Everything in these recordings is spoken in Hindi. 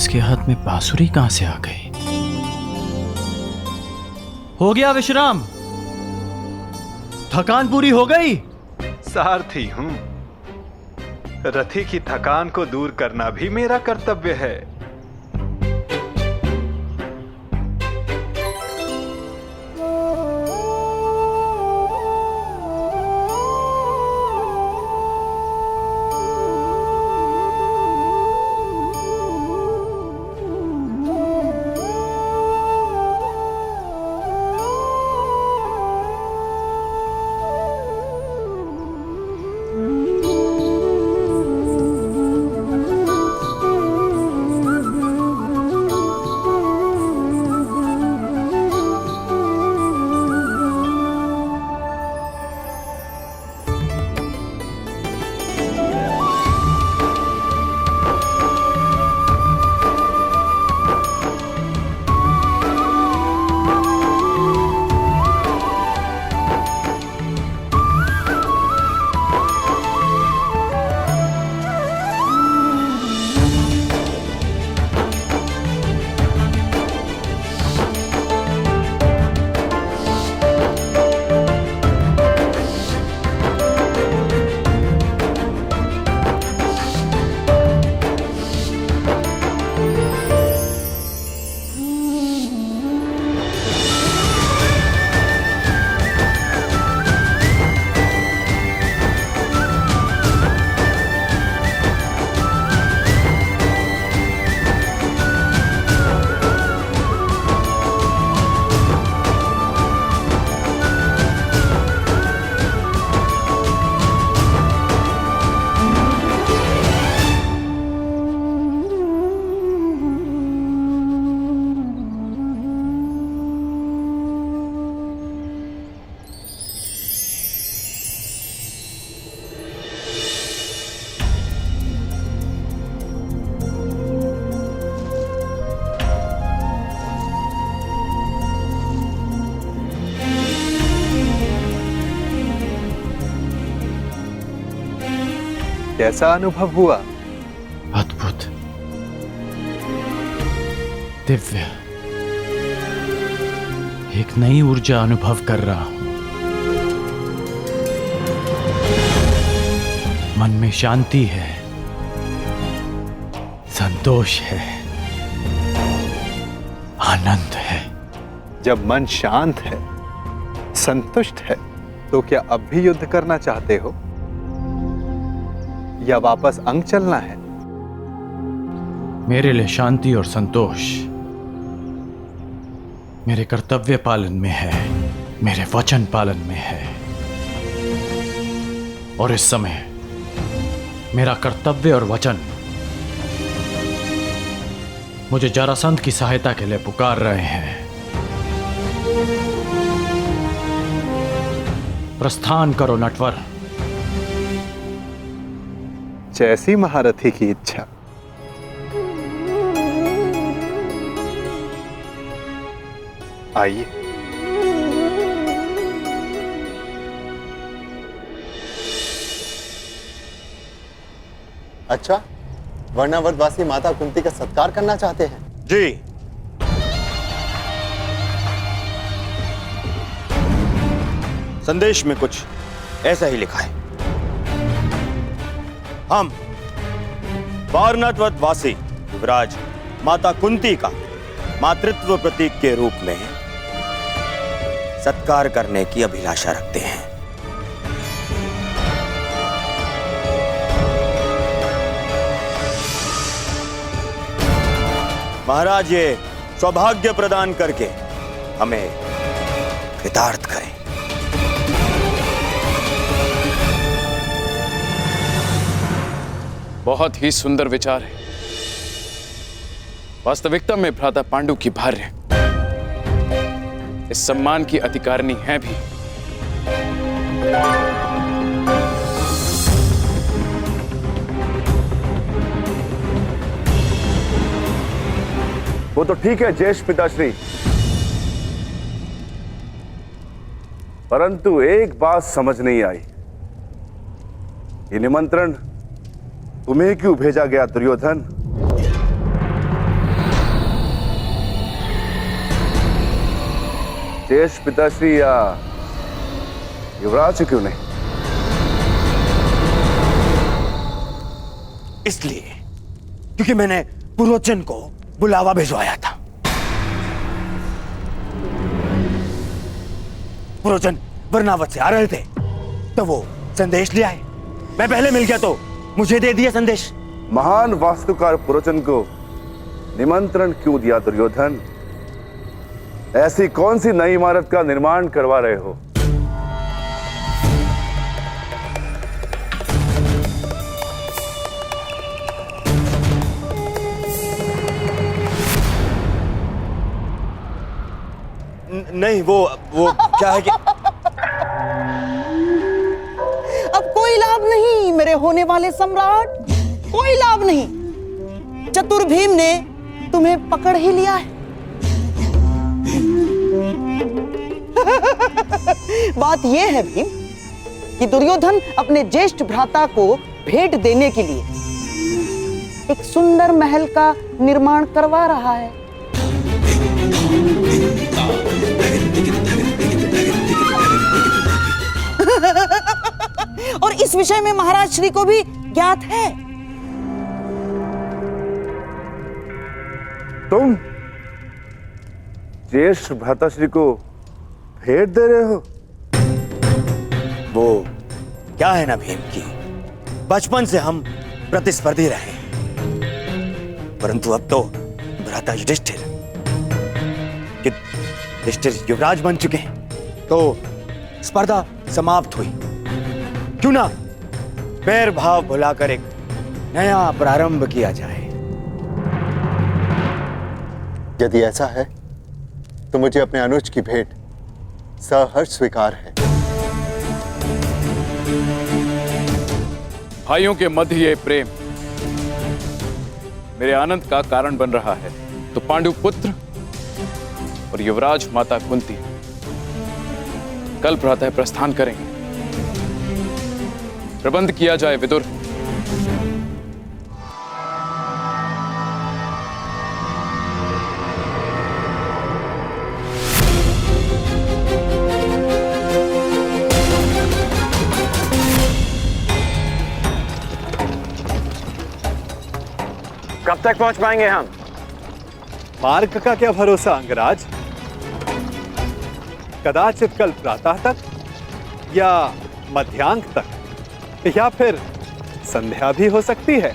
इसके हाथ में बांसुरी कहां से आ गई? हो गया विश्राम? थकान पूरी हो गई? सारथी हूं। रथी की थकान को दूर करना भी मेरा कर्तव्य है। कैसा अनुभव हुआ? अद्भुत, दिव्य, एक नई ऊर्जा अनुभव कर रहा हूं। मन में शांति है, संतोष है, आनंद है। जब मन शांत है, संतुष्ट है, तो क्या अब भी युद्ध करना चाहते हो या वापस अंग चलना है? मेरे लिए शांति और संतोष मेरे कर्तव्य पालन में है, मेरे वचन पालन में है। और इस समय मेरा कर्तव्य और वचन मुझे जरासंध की सहायता के लिए पुकार रहे हैं। प्रस्थान करो नटवर। जैसी महारथी की इच्छा। आइए। अच्छा, वर्णावतवासी माता कुंती का सत्कार करना चाहते हैं? जी। संदेश में कुछ ऐसा ही लिखा है। हम वारणावतवासी युवराज माता कुंती का मातृत्व प्रतीक के रूप में सत्कार करने की अभिलाषा रखते हैं। महाराज ये सौभाग्य प्रदान करके हमें कृतार्थ करें। बहुत ही सुंदर विचार है। वास्तविकता में भ्राता पांडु की भार्य इस सम्मान की अधिकारिणी है भी। वो तो ठीक है ज्येष्ठ पिताश्री, परंतु एक बात समझ नहीं आई। ये निमंत्रण तुम्हें क्यों भेजा गया दुर्योधन? ज्येष्ठ पिताश्री या युवराज क्यों नहीं? इसलिए क्योंकि मैंने पुरोचन को बुलावा भिजवाया था। पुरोचन वर्णावत से आ रहे थे तो वो संदेश ले आए। मैं पहले मिल गया तो मुझे दे दिया संदेश। महान वास्तुकार पुरोचन को निमंत्रण क्यों दिया दुर्योधन? ऐसी कौन सी नई इमारत का निर्माण करवा रहे हो? नहीं, वो क्या है कि अब कोई लाभ नहीं मेरे होने वाले सम्राट, कोई लाभ नहीं। चतुर भीम ने तुम्हें पकड़ ही लिया है। बात यह है भीम कि दुर्योधन अपने ज्येष्ठ भ्राता को भेंट देने के लिए एक सुंदर महल का निर्माण करवा रहा है। और इस विषय में महाराज श्री को भी ज्ञात है। तुम ज्येष्ठ भ्राताश्री को भेंट दे रहे हो? वो क्या है ना भीम की, बचपन से हम प्रतिस्पर्धी रहे, परंतु अब तो भ्राता युधिष्ठिर युवराज बन चुके हैं तो स्पर्धा समाप्त हुई। क्यों ना बैर भाव भुलाकर एक नया प्रारंभ किया जाए। यदि ऐसा है तो मुझे अपने अनुज की भेंट सहर्ष स्वीकार है। भाइयों के मध्य ये प्रेम मेरे आनंद का कारण बन रहा है, तो पांडु पुत्र और युवराज माता कुंती कल प्रातः प्रस्थान करेंगे। प्रबंध किया जाए विदुर। कब तक पहुंच पाएंगे हम? मार्ग का क्या भरोसा अंगराज, कदाचित कल प्रातः तक या मध्यांक तक या फिर संध्या भी हो सकती है।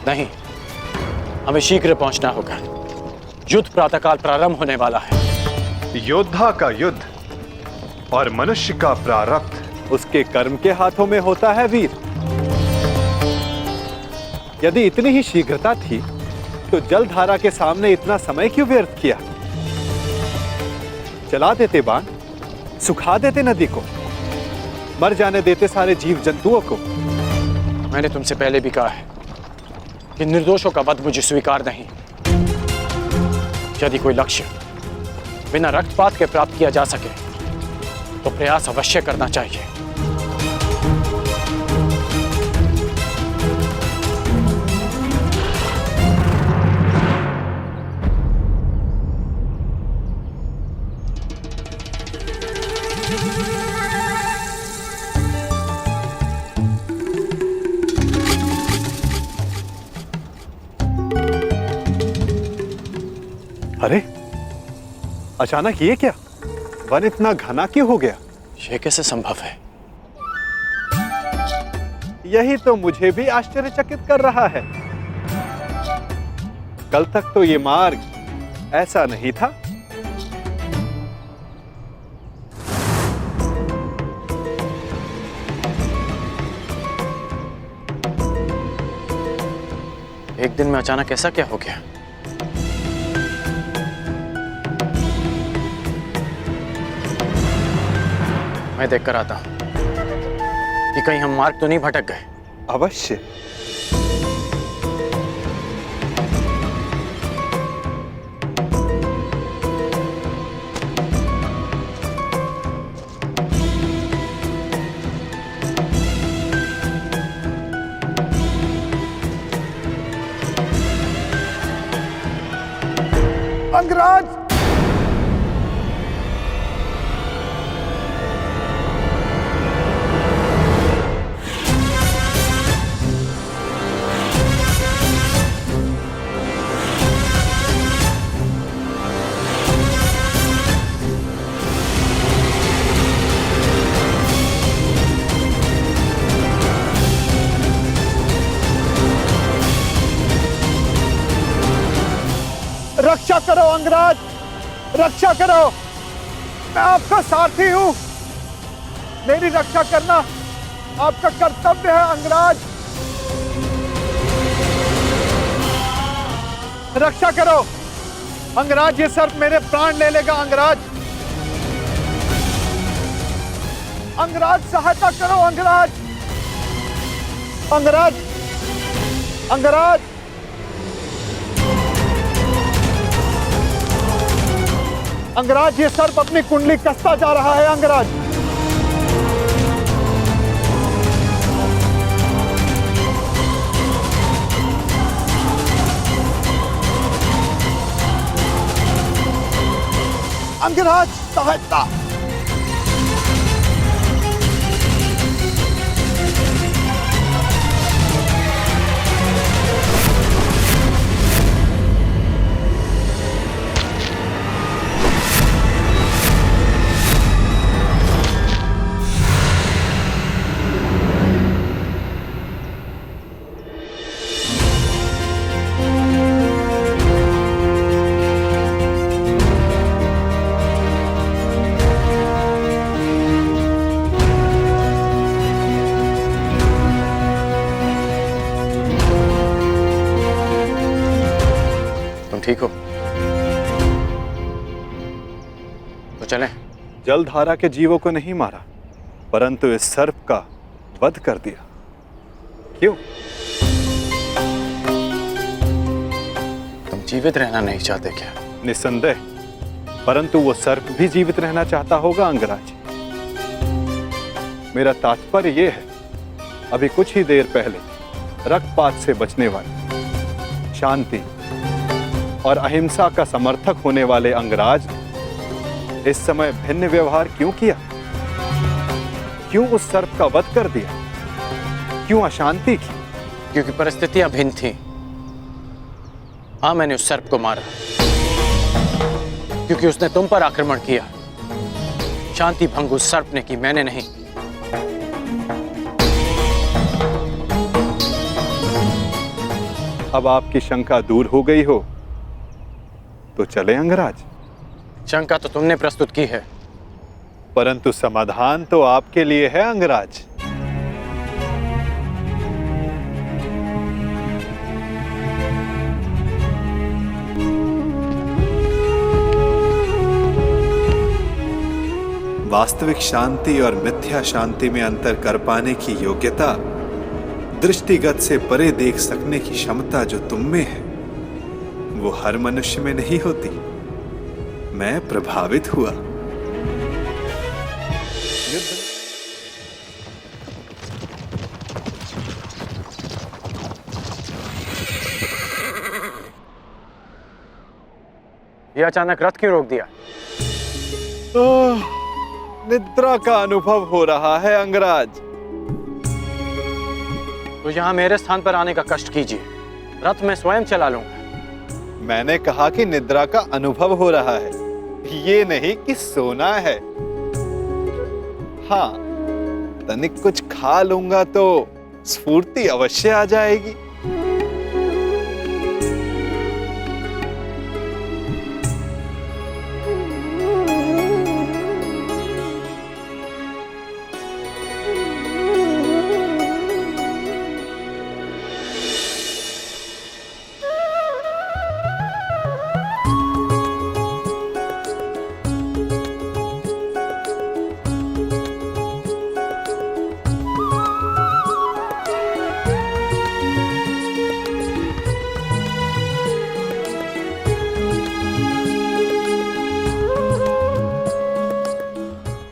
नहीं, हमें शीघ्र पहुंचना होगा। युद्ध प्रातःकाल प्रारंभ होने वाला है। योद्धा का युद्ध और मनुष्य का प्रारब्ध उसके कर्म के हाथों में होता है वीर। यदि इतनी ही शीघ्रता थी तो जलधारा के सामने इतना समय क्यों व्यर्थ किया? चला देते बाण, सुखा देते नदी को, मर जाने देते सारे जीव जंतुओं को। मैंने तुमसे पहले भी कहा है कि निर्दोषों का वध मुझे स्वीकार नहीं। यदि कोई लक्ष्य बिना रक्तपात के प्राप्त किया जा सके तो प्रयास अवश्य करना चाहिए। अरे अचानक ये क्या? वन इतना घना क्यों हो गया? यह कैसे संभव है? यही तो मुझे भी आश्चर्यचकित कर रहा है। कल तक तो ये मार्ग ऐसा नहीं था। एक दिन में अचानक ऐसा क्या हो गया? मैं देखकर आता हूं कि कहीं हम मार्ग तो नहीं भटक गए। अवश्य। अंगराज! करो अंगराज, रक्षा करो। मैं आपका सारथी हूं, मेरी रक्षा करना आपका कर्तव्य है अंगराज। रक्षा करो अंगराज, ये सर्प मेरे प्राण ले लेगा अंगराज। अंगराज सहायता करो अंगराज, अंगराज, अंगराज। अंगराज, ये सर्प अपनी कुंडली कसता जा रहा है अंगराज। अंगराज सहायता। ठीक हो तो चलें। जलधारा के जीवों को नहीं मारा, परंतु इस सर्प का वध कर दिया। क्यों? तुम जीवित रहना नहीं चाहते क्या? निस्संदेह, परंतु वो सर्प भी जीवित रहना चाहता होगा अंगराज। मेरा तात्पर्य ये है, अभी कुछ ही देर पहले रक्तपात से बचने वाले, शांति और अहिंसा का समर्थक होने वाले अंगराज इस समय भिन्न व्यवहार क्यों किया? क्यों उस सर्प का वध कर दिया? क्यों अशांति की? क्योंकि परिस्थितियां भिन्न थी। हाँ, मैंने उस सर्प को मारा क्योंकि उसने तुम पर आक्रमण किया। शांति भंग उस सर्प ने की, मैंने नहीं। अब आपकी शंका दूर हो गई हो तो चले अंगराज। शंका तो तुमने प्रस्तुत की है, परंतु समाधान तो आपके लिए है अंगराज। वास्तविक शांति और मिथ्या शांति में अंतर कर पाने की योग्यता, दृष्टिगत से परे देख सकने की क्षमता जो तुम में है, वो हर मनुष्य में नहीं होती। मैं प्रभावित हुआ। ये अचानक रथ क्यों रोक दिया? निद्रा का अनुभव हो रहा है अंगराज। तो यहां मेरे स्थान पर आने का कष्ट कीजिए, रथ मैं स्वयं चला लूंगा। मैंने कहा कि निद्रा का अनुभव हो रहा है, ये नहीं कि सोना है। हाँ, तनिक कुछ खा लूंगा तो स्फूर्ति अवश्य आ जाएगी।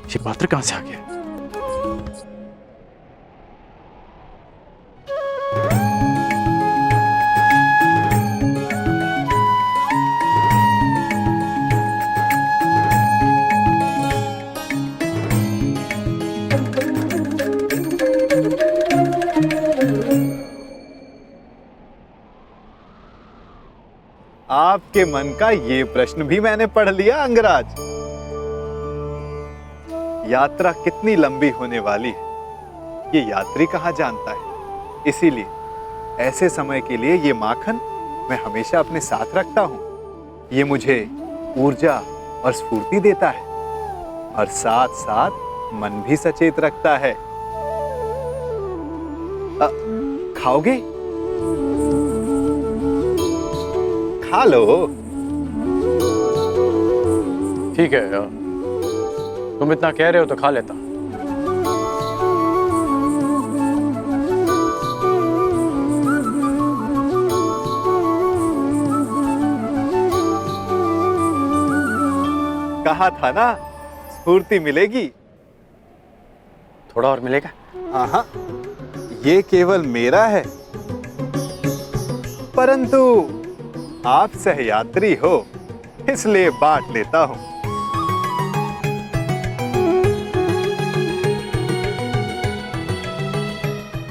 ये पात्र कहां से आ गया? आपके मन का ये प्रश्न भी मैंने पढ़ लिया अंगराज। यात्रा कितनी लंबी होने वाली है, ये यात्री कहाँ जानता है। इसीलिए ऐसे समय के लिए ये माखन मैं हमेशा अपने साथ रखता हूं। ये मुझे ऊर्जा और स्फूर्ति देता है और साथ साथ मन भी सचेत रखता है। खाओगे? खा लो। ठीक है, तुम इतना कह रहे हो तो खा लेता। कहा था ना स्फूर्ति मिलेगी। थोड़ा और मिलेगा? आहा, ये केवल मेरा है, परंतु आप सहयात्री हो इसलिए बांट लेता हूं।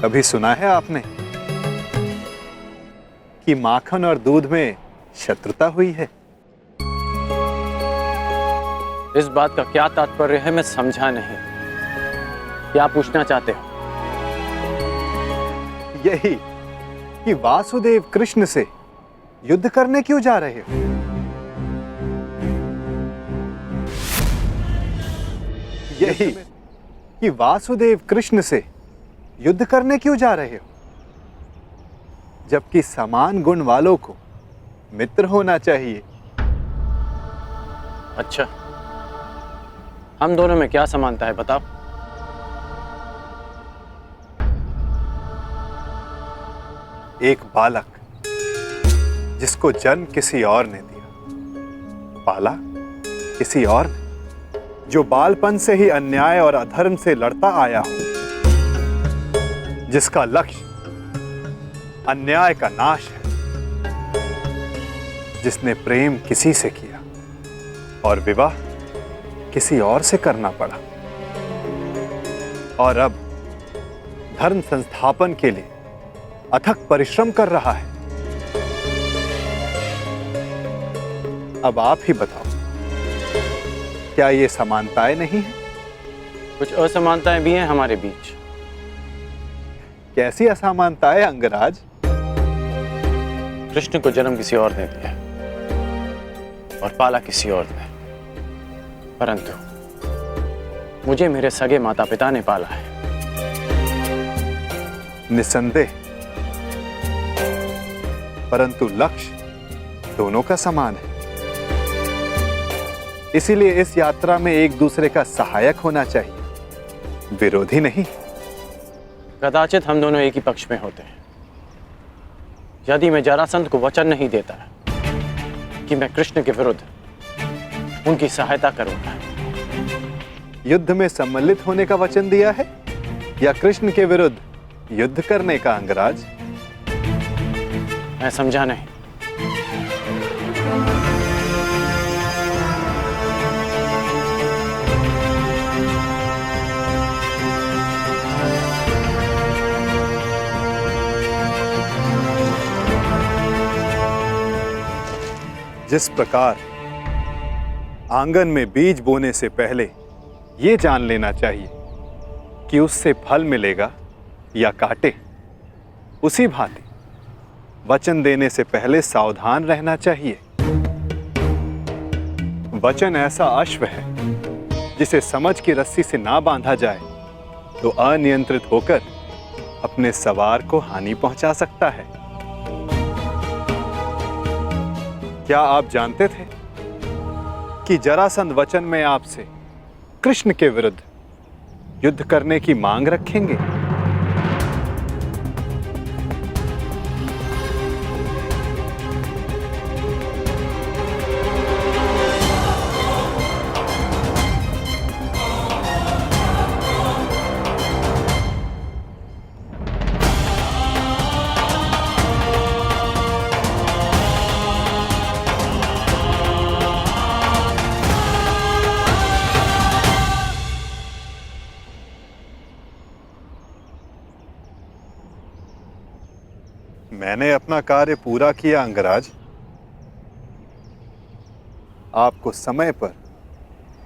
कभी सुना है आपने कि माखन और दूध में शत्रुता हुई है? इस बात का क्या तात्पर्य है मैं समझा नहीं। क्या पूछना चाहते हो? यही कि वासुदेव कृष्ण से युद्ध करने क्यों जा रहे हो? यही कि वासुदेव कृष्ण से युद्ध करने क्यों जा रहे हो? जबकि समान गुण वालों को मित्र होना चाहिए। अच्छा, हम दोनों में क्या समानता है बताओ? एक बालक जिसको जन्म किसी और ने दिया, पाला किसी और ने, जो बालपन से ही अन्याय और अधर्म से लड़ता आया हो, जिसका लक्ष्य अन्याय का नाश है, जिसने प्रेम किसी से किया और विवाह किसी और से करना पड़ा, और अब धर्म संस्थापन के लिए अथक परिश्रम कर रहा है। अब आप ही बताओ, क्या ये समानताएं नहीं है? कुछ असमानताएं भी हैं हमारे बीच। कैसी असमानताएं अंगराज? कृष्ण को जन्म किसी और ने दिया और पाला किसी और ने, परंतु मुझे मेरे सगे माता पिता ने पाला है। निसंदेह, परंतु लक्ष्य दोनों का समान है। इसीलिए इस यात्रा में एक दूसरे का सहायक होना चाहिए, विरोधी नहीं। कदाचित हम दोनों एक ही पक्ष में होते हैं। यदि मैं जरासंध को वचन नहीं देता कि मैं कृष्ण के विरुद्ध उनकी सहायता करूंगा। युद्ध में सम्मिलित होने का वचन दिया है या कृष्ण के विरुद्ध युद्ध करने का अंगराज? मैं समझा नहीं। जिस प्रकार आंगन में बीज बोने से पहले ये जान लेना चाहिए कि उससे फल मिलेगा या कांटे, उसी भांति वचन देने से पहले सावधान रहना चाहिए। वचन ऐसा अश्व है जिसे समझ की रस्सी से ना बांधा जाए तो अनियंत्रित होकर अपने सवार को हानि पहुंचा सकता है। क्या आप जानते थे कि जरासंध वचन में आपसे कृष्ण के विरुद्ध युद्ध करने की मांग रखेंगे? मैंने अपना कार्य पूरा किया अंगराज। आपको समय पर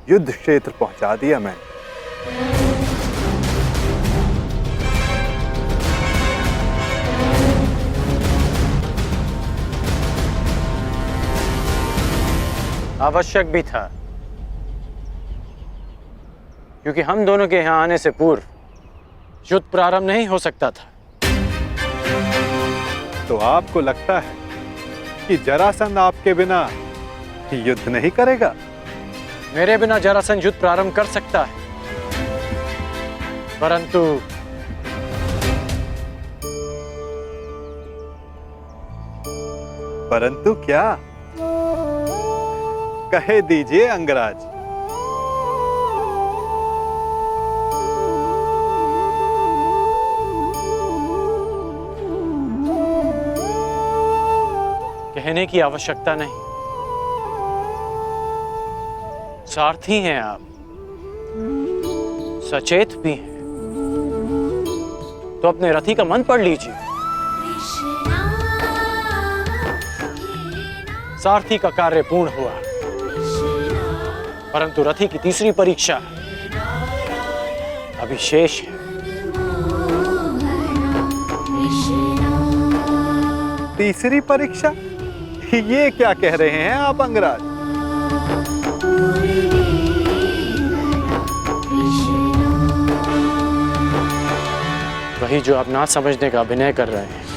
युद्ध क्षेत्र पहुंचा दिया मैंने। आवश्यक भी था, क्योंकि हम दोनों के यहां आने से पूर्व युद्ध प्रारंभ नहीं हो सकता था। तो आपको लगता है कि जरासंध आपके बिना युद्ध नहीं करेगा? मेरे बिना जरासंध युद्ध प्रारंभ कर सकता है, परंतु क्या? कहे दीजिए अंगराज। कहने की आवश्यकता नहीं। सारथी हैं आप, सचेत भी हैं, तो अपने रथी का मन पढ़ लीजिए। सारथी का कार्य पूर्ण हुआ, परंतु रथी की तीसरी परीक्षा अभी शेष है। तीसरी परीक्षा? ये क्या कह रहे हैं आप अंगराज? वही जो आप ना समझने का अभिनय कर रहे हैं।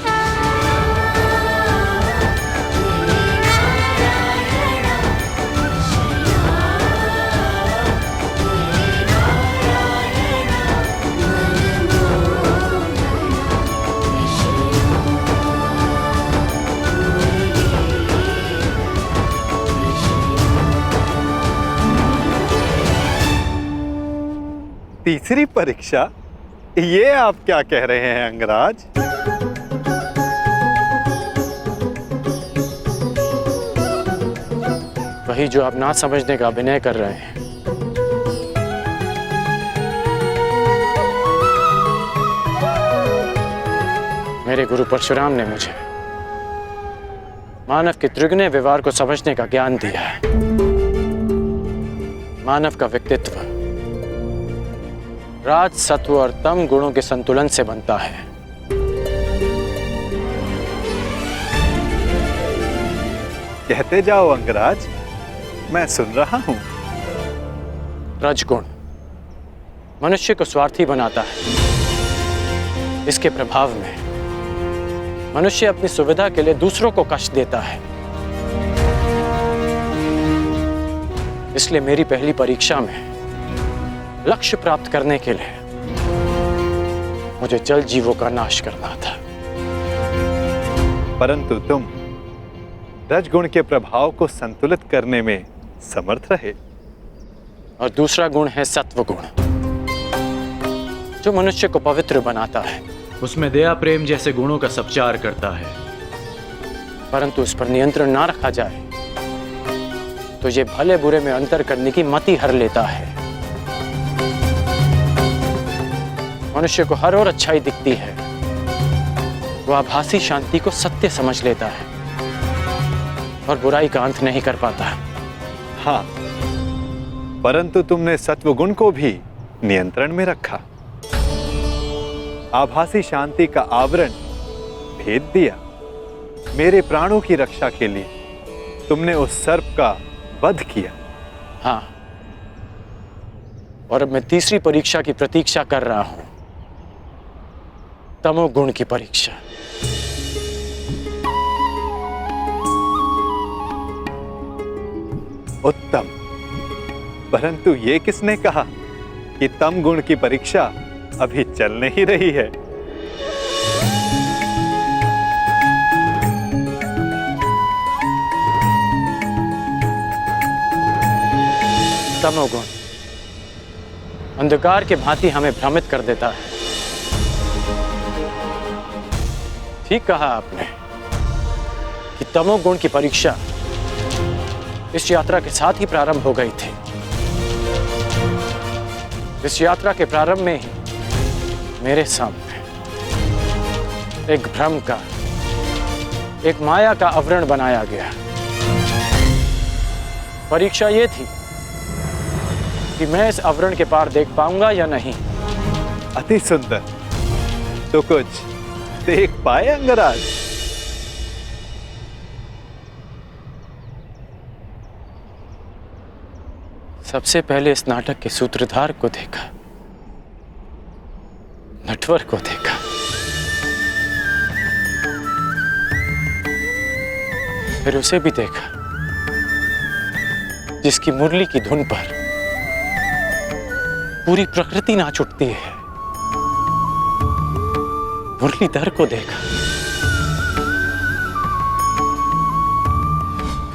तीसरी परीक्षा? ये आप क्या कह रहे हैं अंगराज? वही जो आप ना समझने का अभिनय कर रहे हैं। मेरे गुरु परशुराम ने मुझे मानव के त्रिगुण व्यवहार को समझने का ज्ञान दिया है। मानव का व्यक्तित्व राज, सत्व और तम गुणों के संतुलन से बनता है। कहते जाओ अंगराज, मैं सुन रहा हूं। रजगुण मनुष्य को स्वार्थी बनाता है। इसके प्रभाव में मनुष्य अपनी सुविधा के लिए दूसरों को कष्ट देता है। इसलिए मेरी पहली परीक्षा में लक्ष्य प्राप्त करने के लिए मुझे जल जीवों का नाश करना था। परंतु तुम रजगुण के प्रभाव को संतुलित करने में समर्थ रहे। और दूसरा गुण है सत्व गुण, जो मनुष्य को पवित्र बनाता है। उसमें दया, प्रेम जैसे गुणों का संचार करता है। परंतु उस पर नियंत्रण ना रखा जाए तो ये भले बुरे में अंतर करने की मति हर लेता है। मनुष्य को हर ओर अच्छाई दिखती है, वो आभासी शांति को सत्य समझ लेता है और बुराई का अंत नहीं कर पाता। हाँ, परंतु तुमने सत्वगुण को भी नियंत्रण में रखा। आभासी शांति का आवरण भेद दिया। मेरे प्राणों की रक्षा के लिए तुमने उस सर्प का वध किया। हाँ, और अब मैं तीसरी परीक्षा की प्रतीक्षा कर रहा हूं, तमोगुण की परीक्षा। उत्तम, परंतु ये किसने कहा कि तम गुण की परीक्षा अभी चल नहीं रही है? तमोगुण अंधकार के भांति हमें भ्रमित कर देता है। ठीक कहा आपने कि तमोगुण की परीक्षा इस यात्रा के साथ ही प्रारंभ हो गई थी। इस यात्रा के प्रारंभ में ही मेरे सामने एक भ्रम का, एक माया का आवरण बनाया गया। परीक्षा यह थी कि मैं इस आवरण के पार देख पाऊंगा या नहीं। अति सुंदर। तो कुछ देख पाए अंगराज? सबसे पहले इस नाटक के सूत्रधार को देखा, नटवर को देखा, फिर उसे भी देखा जिसकी मुरली की धुन पर पूरी प्रकृति नाच उठती है। मुरलीधर को देखा,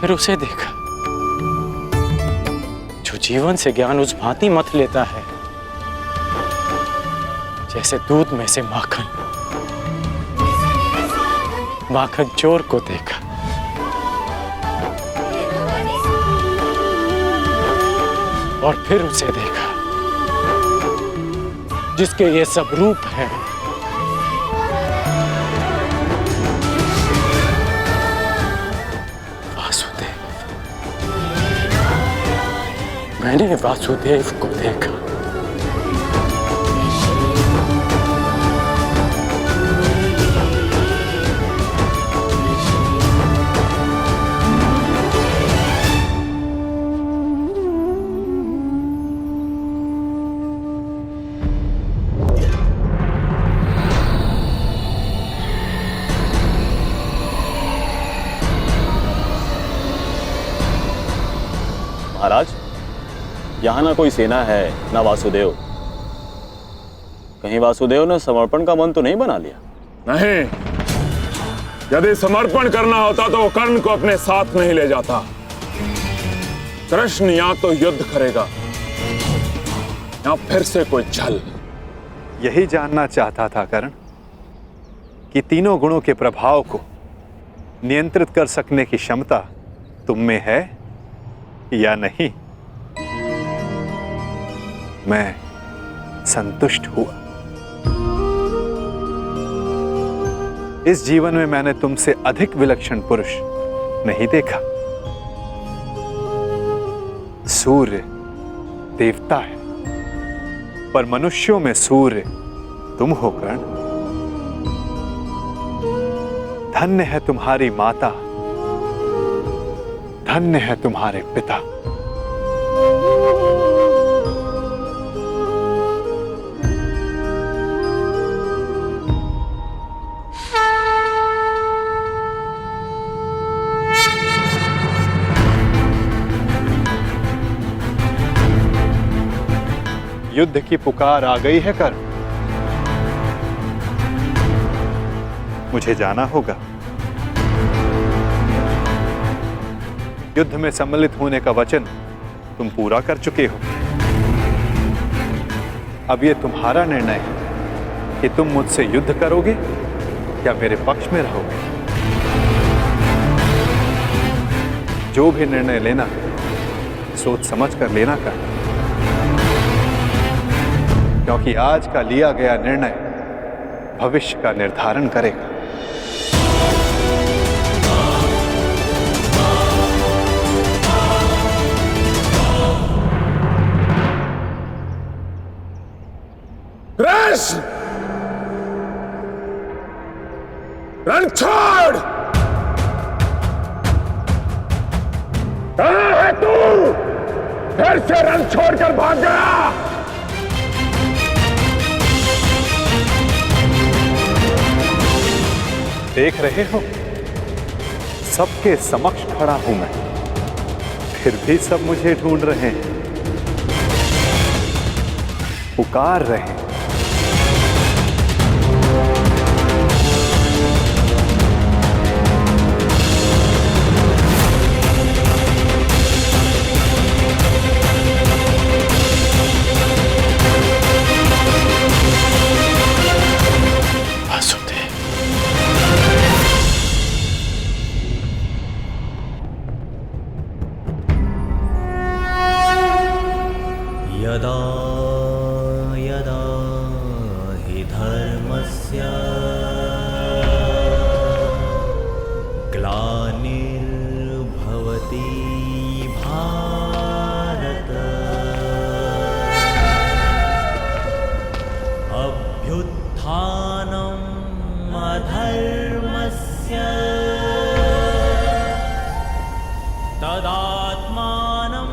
फिर उसे देखा जो जीवन से ज्ञान उस भांति मथ लेता है जैसे दूध में से माखन। माखन चोर को देखा, और फिर उसे देखा जिसके ये सब रूप हैं। वासुदेव। मैंने वासुदेव को देखा। महाराज, यहाँ ना कोई सेना है ना वासुदेव। कहीं वासुदेव ने समर्पण का मन तो नहीं बना लिया? नहीं, यदि समर्पण करना होता तो वो कर्ण को अपने साथ नहीं ले जाता। कृष्ण या तो युद्ध करेगा या फिर से कोई छल। यही जानना चाहता था कर्ण कि तीनों गुणों के प्रभाव को नियंत्रित कर सकने की क्षमता तुम में है या नहीं। मैं संतुष्ट हुआ। इस जीवन में मैंने तुमसे अधिक विलक्षण पुरुष नहीं देखा। सूर्य देवता है, पर मनुष्यों में सूर्य तुम हो कर्ण। धन्य है तुम्हारी माता, धन्य है तुम्हारे पिता। युद्ध की पुकार आ गई है कर्ण। मुझे जाना होगा। युद्ध में सम्मिलित होने का वचन तुम पूरा कर चुके हो। अब यह तुम्हारा निर्णय है कि तुम मुझसे युद्ध करोगे या मेरे पक्ष में रहोगे। जो भी निर्णय लेना सोच समझ कर लेना कर, क्योंकि आज का लिया गया निर्णय भविष्य का निर्धारण करेगा। कृष्ण, रण छोड़। कहाँ है तू? फिर से रण छोड़कर भाग गया। देख रहे हो, सबके समक्ष खड़ा हूं मैं, फिर भी सब मुझे ढूंढ रहे हैं, पुकार रहे हैं। यदा यदा हि धर्मस्य ग्लानिर्भवति भारत अभ्युत्थानम् अधर्मस्य तदात्मानं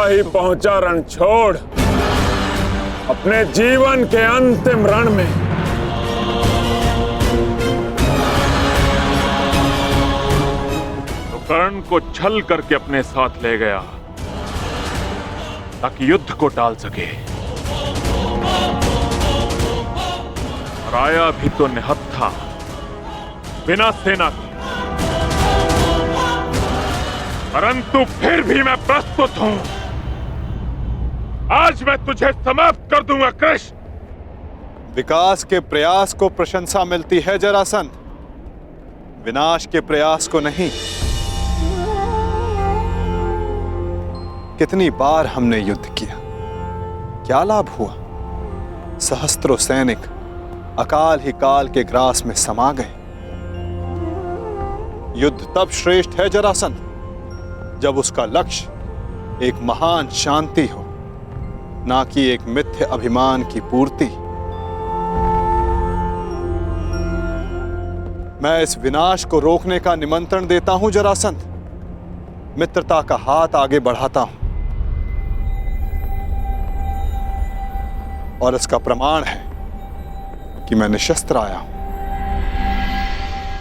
ही पहुंचा रणछोड़ अपने जीवन के अंतिम रण में। तो कर्ण को छल करके अपने साथ ले गया ताकि युद्ध को टाल सके, और आया भी तो निहत्था बिना सेना के, परंतु फिर भी मैं प्रस्तुत हूं। आज मैं तुझे समाप्त कर दूंगा कृष्ण। विकास के प्रयास को प्रशंसा मिलती है जरासंध, विनाश के प्रयास को नहीं। कितनी बार हमने युद्ध किया, क्या लाभ हुआ? सहस्त्रों सैनिक अकाल ही काल के ग्रास में समा गए। युद्ध तब श्रेष्ठ है जरासंध जब उसका लक्ष्य एक महान शांति हो, ना कि एक मिथ्य अभिमान की पूर्ति। मैं इस विनाश को रोकने का निमंत्रण देता हूं जरासंध, मित्रता का हाथ आगे बढ़ाता हूं, और इसका प्रमाण है कि मैं निशस्त्र आया हूं।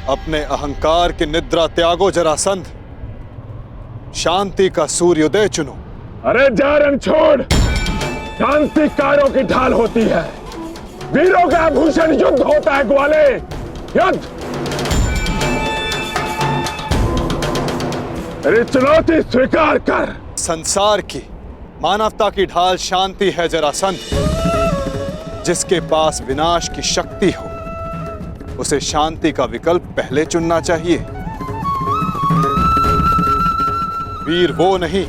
अपने अहंकार की निद्रा त्यागो जरासंध, शांति का सूर्योदय चुनो। अरे जा रणछोड़, शांति कायरों की ढाल होती है, वीरों का आभूषण युद्ध होता है ग्वाले, युद्ध। मेरी चुनौती स्वीकार कर। संसार की, मानवता की ढाल शांति है जरासंध। जिसके पास विनाश की शक्ति हो उसे शांति का विकल्प पहले चुनना चाहिए। वीर वो नहीं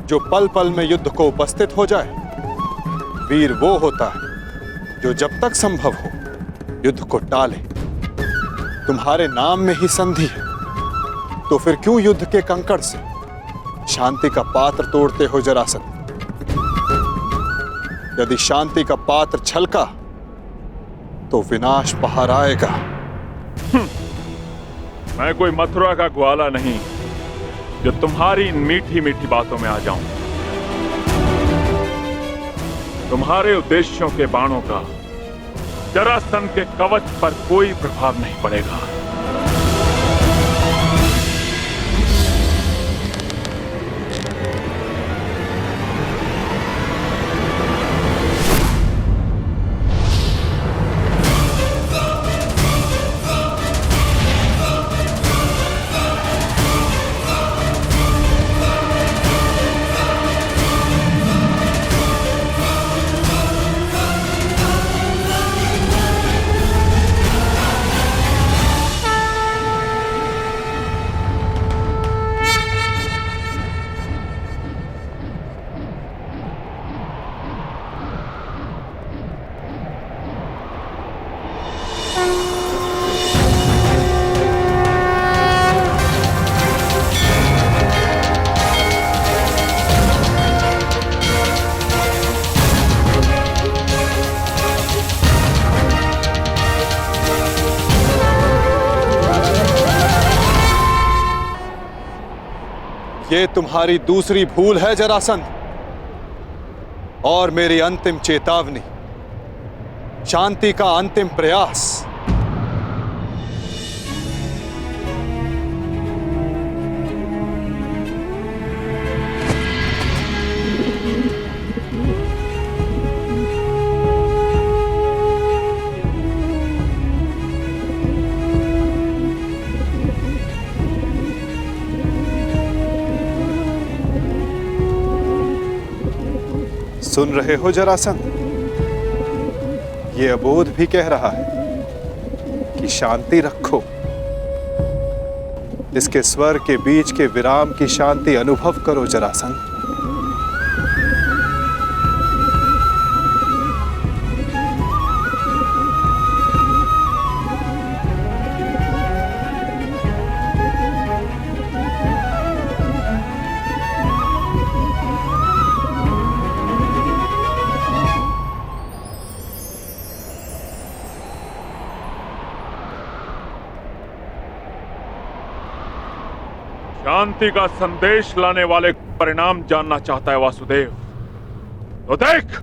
जो पल पल में युद्ध को उपस्थित हो जाए। वीर वो होता है जो जब तक संभव हो युद्ध को टाले। तुम्हारे नाम में ही संधि है, तो फिर क्यों युद्ध के कंकड़ से शांति का पात्र तोड़ते हो जरासंध? यदि शांति का पात्र छलका तो विनाश बाहर आएगा। मैं कोई मथुरा का ग्वाला नहीं जो तुम्हारी इन मीठी मीठी बातों में आ जाऊं। तुम्हारे उद्देश्यों के बाणों का जरासंध के कवच पर कोई प्रभाव नहीं पड़ेगा। ये तुम्हारी दूसरी भूल है जरासंध, और मेरी अंतिम चेतावनी, शांति का अंतिम प्रयास। सुन रहे हो जरासंध? ये अबोध भी कह रहा है कि शांति रखो। इसके स्वर के बीच के विराम की शांति अनुभव करो जरासंध। शांति का संदेश लाने वाले परिणाम जानना चाहता है वासुदेव, तो देख।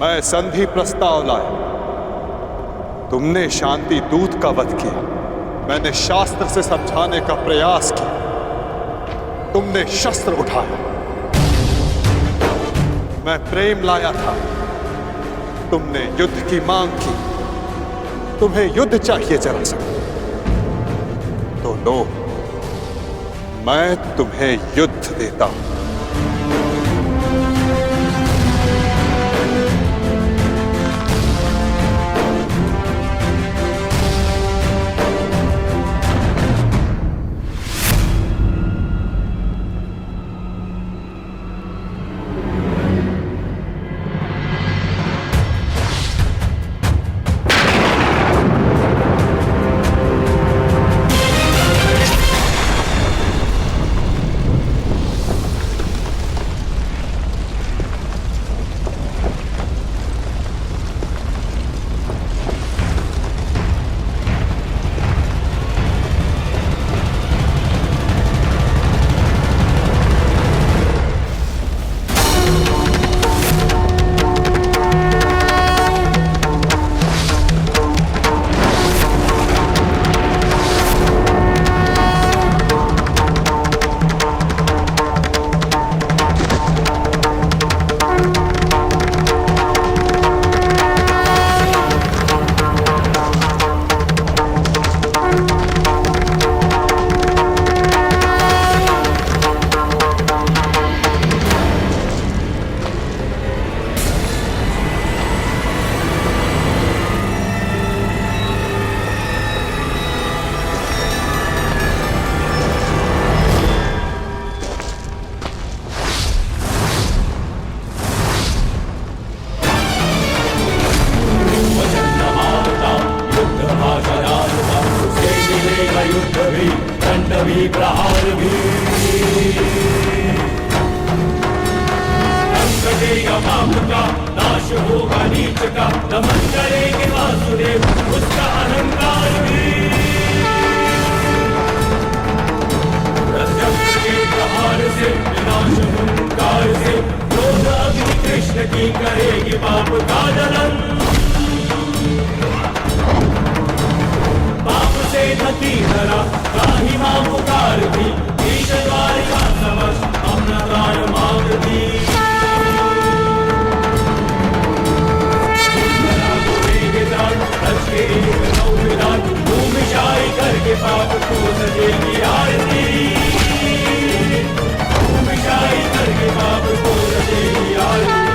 मैं संधि प्रस्ताव लाया। तुमने शांति दूत का वध किया, मैंने शास्त्र से समझाने का प्रयास किया। तुमने शस्त्र उठाया, मैं प्रेम लाया था। तुमने युद्ध की मांग की। तुम्हें युद्ध चाहिए जरासंध, तो लो, मैं तुम्हें युद्ध देता हूं। करेंगे वासुदेव उसका अहंकार भी। रथचक्र के प्रहार से विनाश हुंकार से क्रोध अग्नि कृष्ण की करेगी पाप का दलन। पाप से धती धरा काही मां पुकार दी ईश द्वारिका समक्ष अपना प्राण मांग दी। भूमिशाई करके पाप को सजेगी आरती। भूमिशाई करके पाप को सजेगी आरती।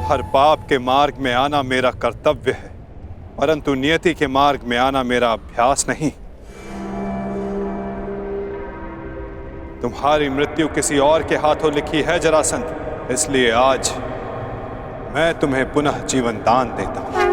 हर पाप के मार्ग में आना मेरा कर्तव्य है, परंतु नियति के मार्ग में आना मेरा अभ्यास नहीं। तुम्हारी मृत्यु किसी और के हाथों लिखी है जरासंध, इसलिए आज मैं तुम्हें पुनः जीवन दान देता हूं।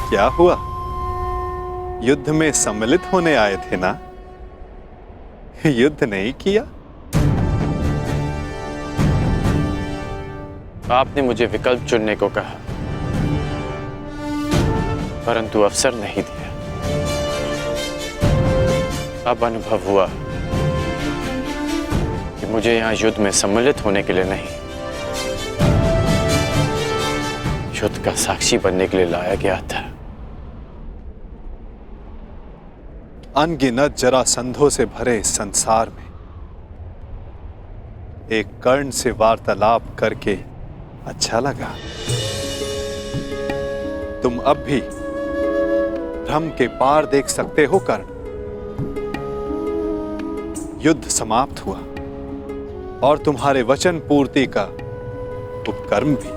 क्या हुआ? युद्ध में सम्मिलित होने आए थे ना? युद्ध नहीं किया? आपने मुझे विकल्प चुनने को कहा, परंतु अवसर नहीं दिया। अब अनुभव हुआ कि मुझे यहां युद्ध में सम्मिलित होने के लिए नहीं, युद्ध का साक्षी बनने के लिए लाया गया था। अनगिनत जरासंधों से भरे इस संसार में एक कर्ण से वार्तालाप करके अच्छा लगा। तुम अब भी भ्रम के पार देख सकते हो कर्ण। युद्ध समाप्त हुआ और तुम्हारे वचन पूर्ति का उपकर्म भी।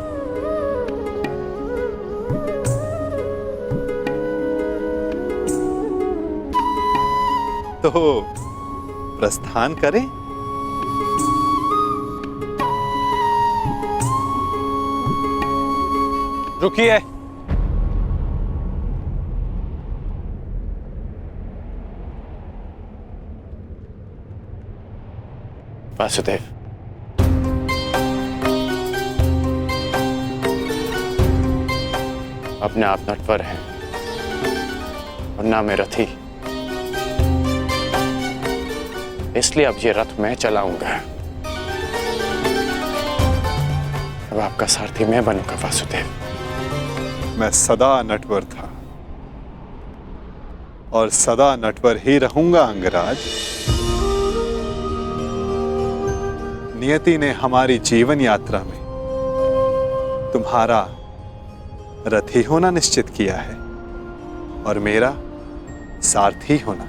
तो प्रस्थान करें? रुकिए। वासुदेव, अपने आप नटवर हैं और ना मैं रथी, इसलिए अब ये रथ मैं चलाऊंगा। अब आपका सारथी मैं बनूंगा वासुदेव। मैं सदा नटवर था और सदा नटवर ही रहूंगा अंगराज। नियति ने हमारी जीवन यात्रा में तुम्हारा रथी होना निश्चित किया है और मेरा सारथी होना।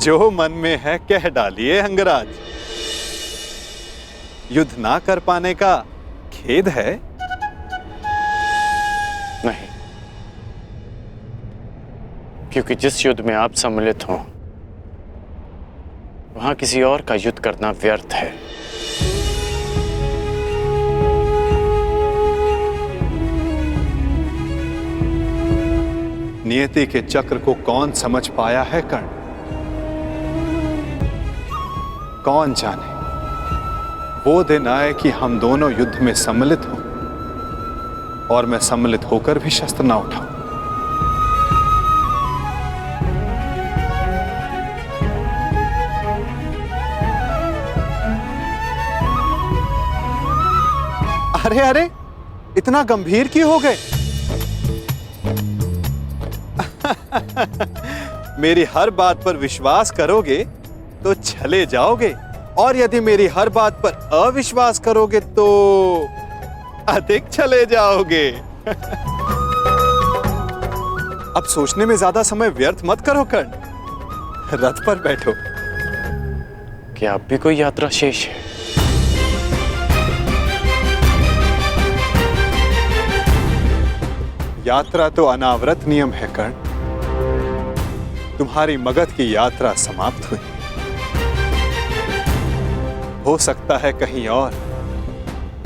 जो मन में है कह डालिए अंगराज। युद्ध ना कर पाने का खेद है? नहीं, क्योंकि जिस युद्ध में आप सम्मिलित हों वहां किसी और का युद्ध करना व्यर्थ है। नियति के चक्र को कौन समझ पाया है कर्ण? कौन जाने वो दिन आए कि हम दोनों युद्ध में सम्मिलित हों और मैं सम्मिलित होकर भी शस्त्र ना उठाऊं। अरे अरे, इतना गंभीर क्यों हो गए? मेरी हर बात पर विश्वास करोगे तो चले जाओगे, और यदि मेरी हर बात पर अविश्वास करोगे तो अधिक चले जाओगे। अब सोचने में ज्यादा समय व्यर्थ मत करो कर्ण, रथ पर बैठो। क्या अब भी कोई यात्रा शेष है? यात्रा तो अनावृत नियम है कर्ण। तुम्हारी मगध की यात्रा समाप्त हुई, हो सकता है कहीं और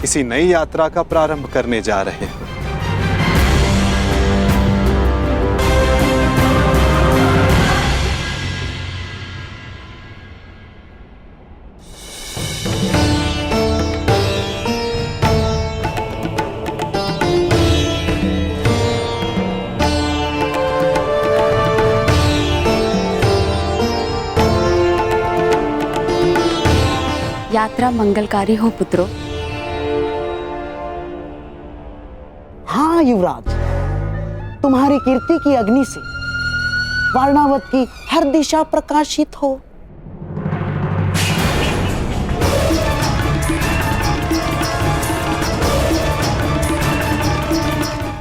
किसी नई यात्रा का प्रारंभ करने जा रहे हो। यात्रा मंगलकारी हो पुत्रों। हाँ युवराज, तुम्हारी कीर्ति की अग्नि से वारणावत की हर दिशा प्रकाशित हो।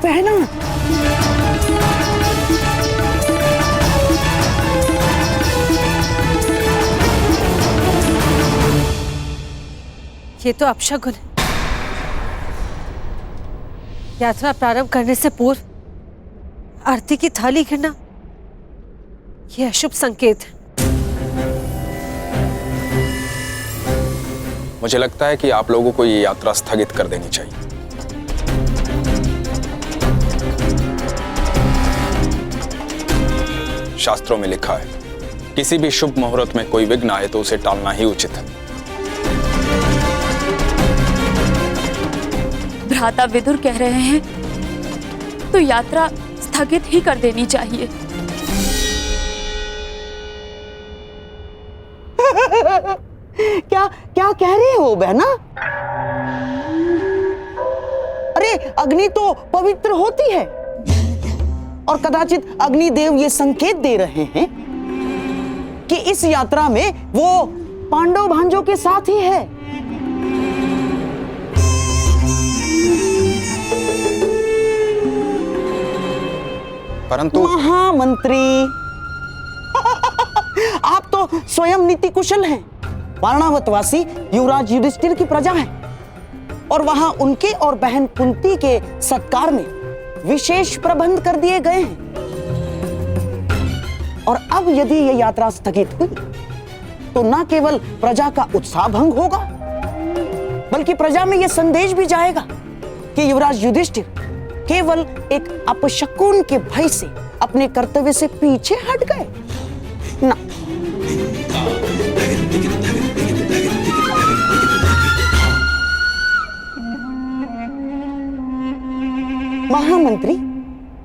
पहना ये तो अपशगुन है। यात्रा प्रारंभ करने से पूर्व आरती की थाली गिरना यह अशुभ संकेत है। मुझे लगता है कि आप लोगों को ये यात्रा स्थगित कर देनी चाहिए। शास्त्रों में लिखा है, किसी भी शुभ मुहूर्त में कोई विघ्न आए तो उसे टालना ही उचित है। भ्राता विदुर कह रहे हैं तो यात्रा स्थगित ही कर देनी चाहिए। क्या क्या कह रहे हो बहना? अरे अग्नि तो पवित्र होती है, और कदाचित अग्निदेव ये संकेत दे रहे हैं कि इस यात्रा में वो पांडव भांजों के साथ ही है। परंतु महामंत्री, आप तो स्वयं नीति कुशल हैं। वारणावतवासी युवराज युधिष्ठिर की प्रजा है, और वहां उनके और बहन कुंती के सत्कार में विशेष प्रबंध कर दिए गए हैं। और अब यदि यह यात्रा स्थगित हुई तो न केवल प्रजा का उत्साह भंग होगा, बल्कि प्रजा में यह संदेश भी जाएगा कि युवराज युधिष्ठिर केवल एक अपशकुन के भय से अपने कर्तव्य से पीछे हट गए ना। महामंत्री,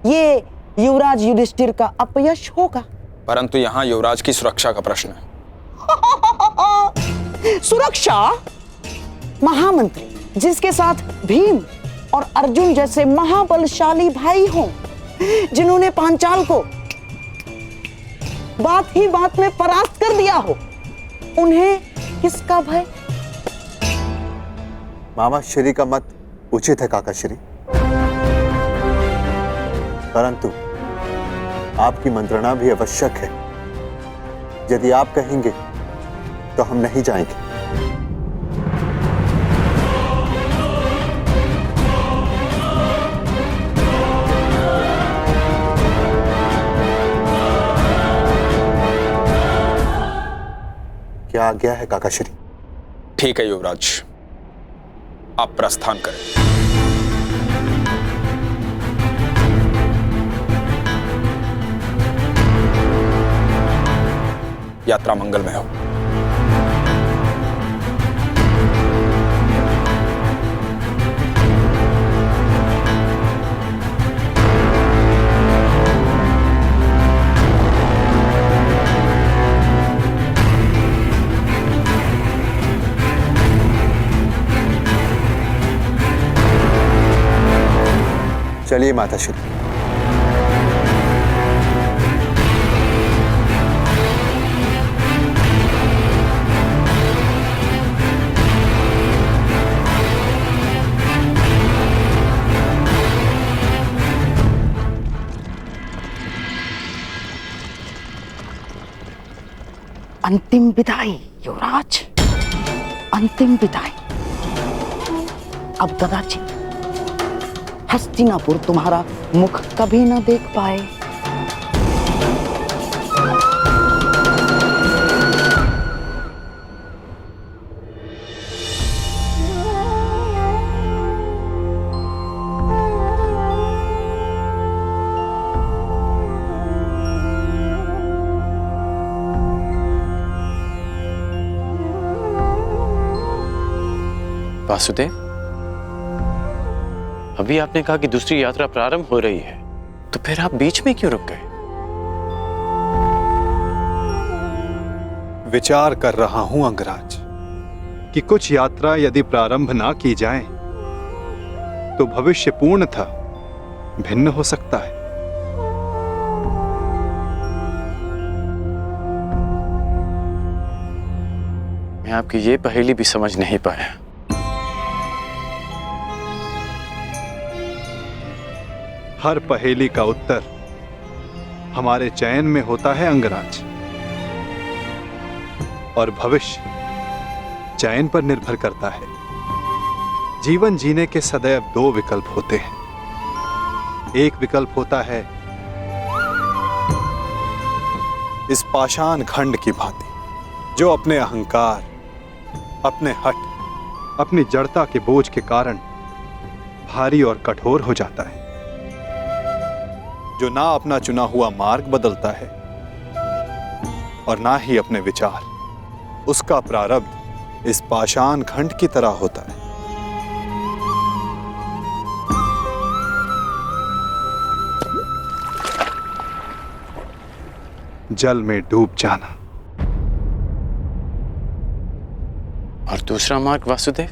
ये युवराज युधिष्ठिर का अपयश होगा। परंतु यहाँ युवराज की सुरक्षा का प्रश्न है। सुरक्षा? महामंत्री, जिसके साथ भीम और अर्जुन जैसे महाबलशाली भाई हों, जिन्होंने पांचाल को बात ही बात में परास्त कर दिया हो, उन्हें किसका भय? मामा श्री का मत उचित है काका श्री, परंतु आपकी मंत्रणा भी आवश्यक है। यदि आप कहेंगे तो हम नहीं जाएंगे। क्या आज्ञा है काकाश्री? ठीक है युवराज, आप प्रस्थान करें। यात्रा मंगलमय हो। चलिए माताश्री। अंतिम विदाई युवराज, अंतिम विदाई। अब कदाचित हस्तिनापुर तुम्हारा मुख कभी न देख पाए। वासुदेव, अभी आपने कहा कि दूसरी यात्रा प्रारंभ हो रही है, तो फिर आप बीच में क्यों रुक गए? विचार कर रहा हूं अंगराज कि कुछ यात्रा यदि प्रारंभ ना की जाए तो भविष्य पूर्णतः भिन्न हो सकता है। मैं आपकी ये पहेली भी समझ नहीं पाया। हर पहेली का उत्तर हमारे चयन में होता है अंगराज, और भविष्य चयन पर निर्भर करता है। जीवन जीने के सदैव दो विकल्प होते हैं। एक विकल्प होता है इस पाषाण खंड की भांति, जो अपने अहंकार, अपने हठ, अपनी जड़ता के बोझ के कारण भारी और कठोर हो जाता है, जो ना अपना चुना हुआ मार्ग बदलता है और ना ही अपने विचार। उसका प्रारब्ध इस पाषाण खंड की तरह होता है। जल में डूब जाना। और दूसरा मार्ग वासुदेव?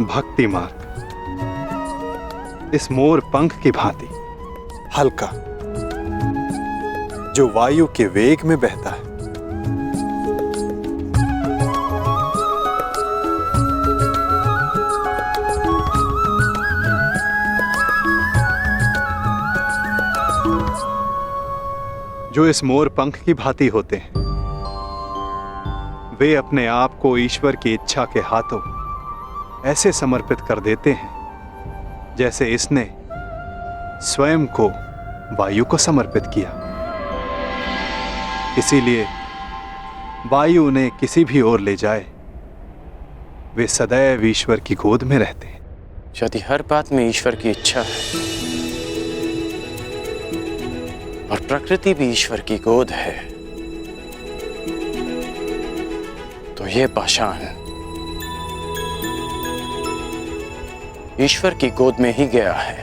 भक्ति मार्ग, इस मोर पंख की भांति हल्का, जो वायु के वेग में बहता है। जो इस मोर पंख की भांति होते हैं, वे अपने आप को ईश्वर की इच्छा के हाथों ऐसे समर्पित कर देते हैं जैसे इसने स्वयं को वायु को समर्पित किया। इसीलिए वायु उन्हें किसी भी ओर ले जाए, वे सदैव ईश्वर की गोद में रहते हैं। यदि हर बात में ईश्वर की इच्छा है और प्रकृति भी ईश्वर की गोद है, तो ये पाषाण ईश्वर की गोद में ही गया है।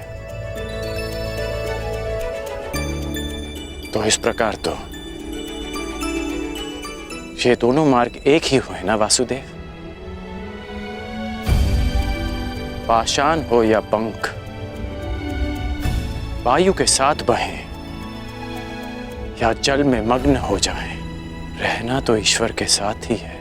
तो इस प्रकार तो ये दोनों मार्ग एक ही हुए ना वासुदेव? पाषाण हो या पंख, वायु के साथ बहें या जल में मग्न हो जाएं, रहना तो ईश्वर के साथ ही है।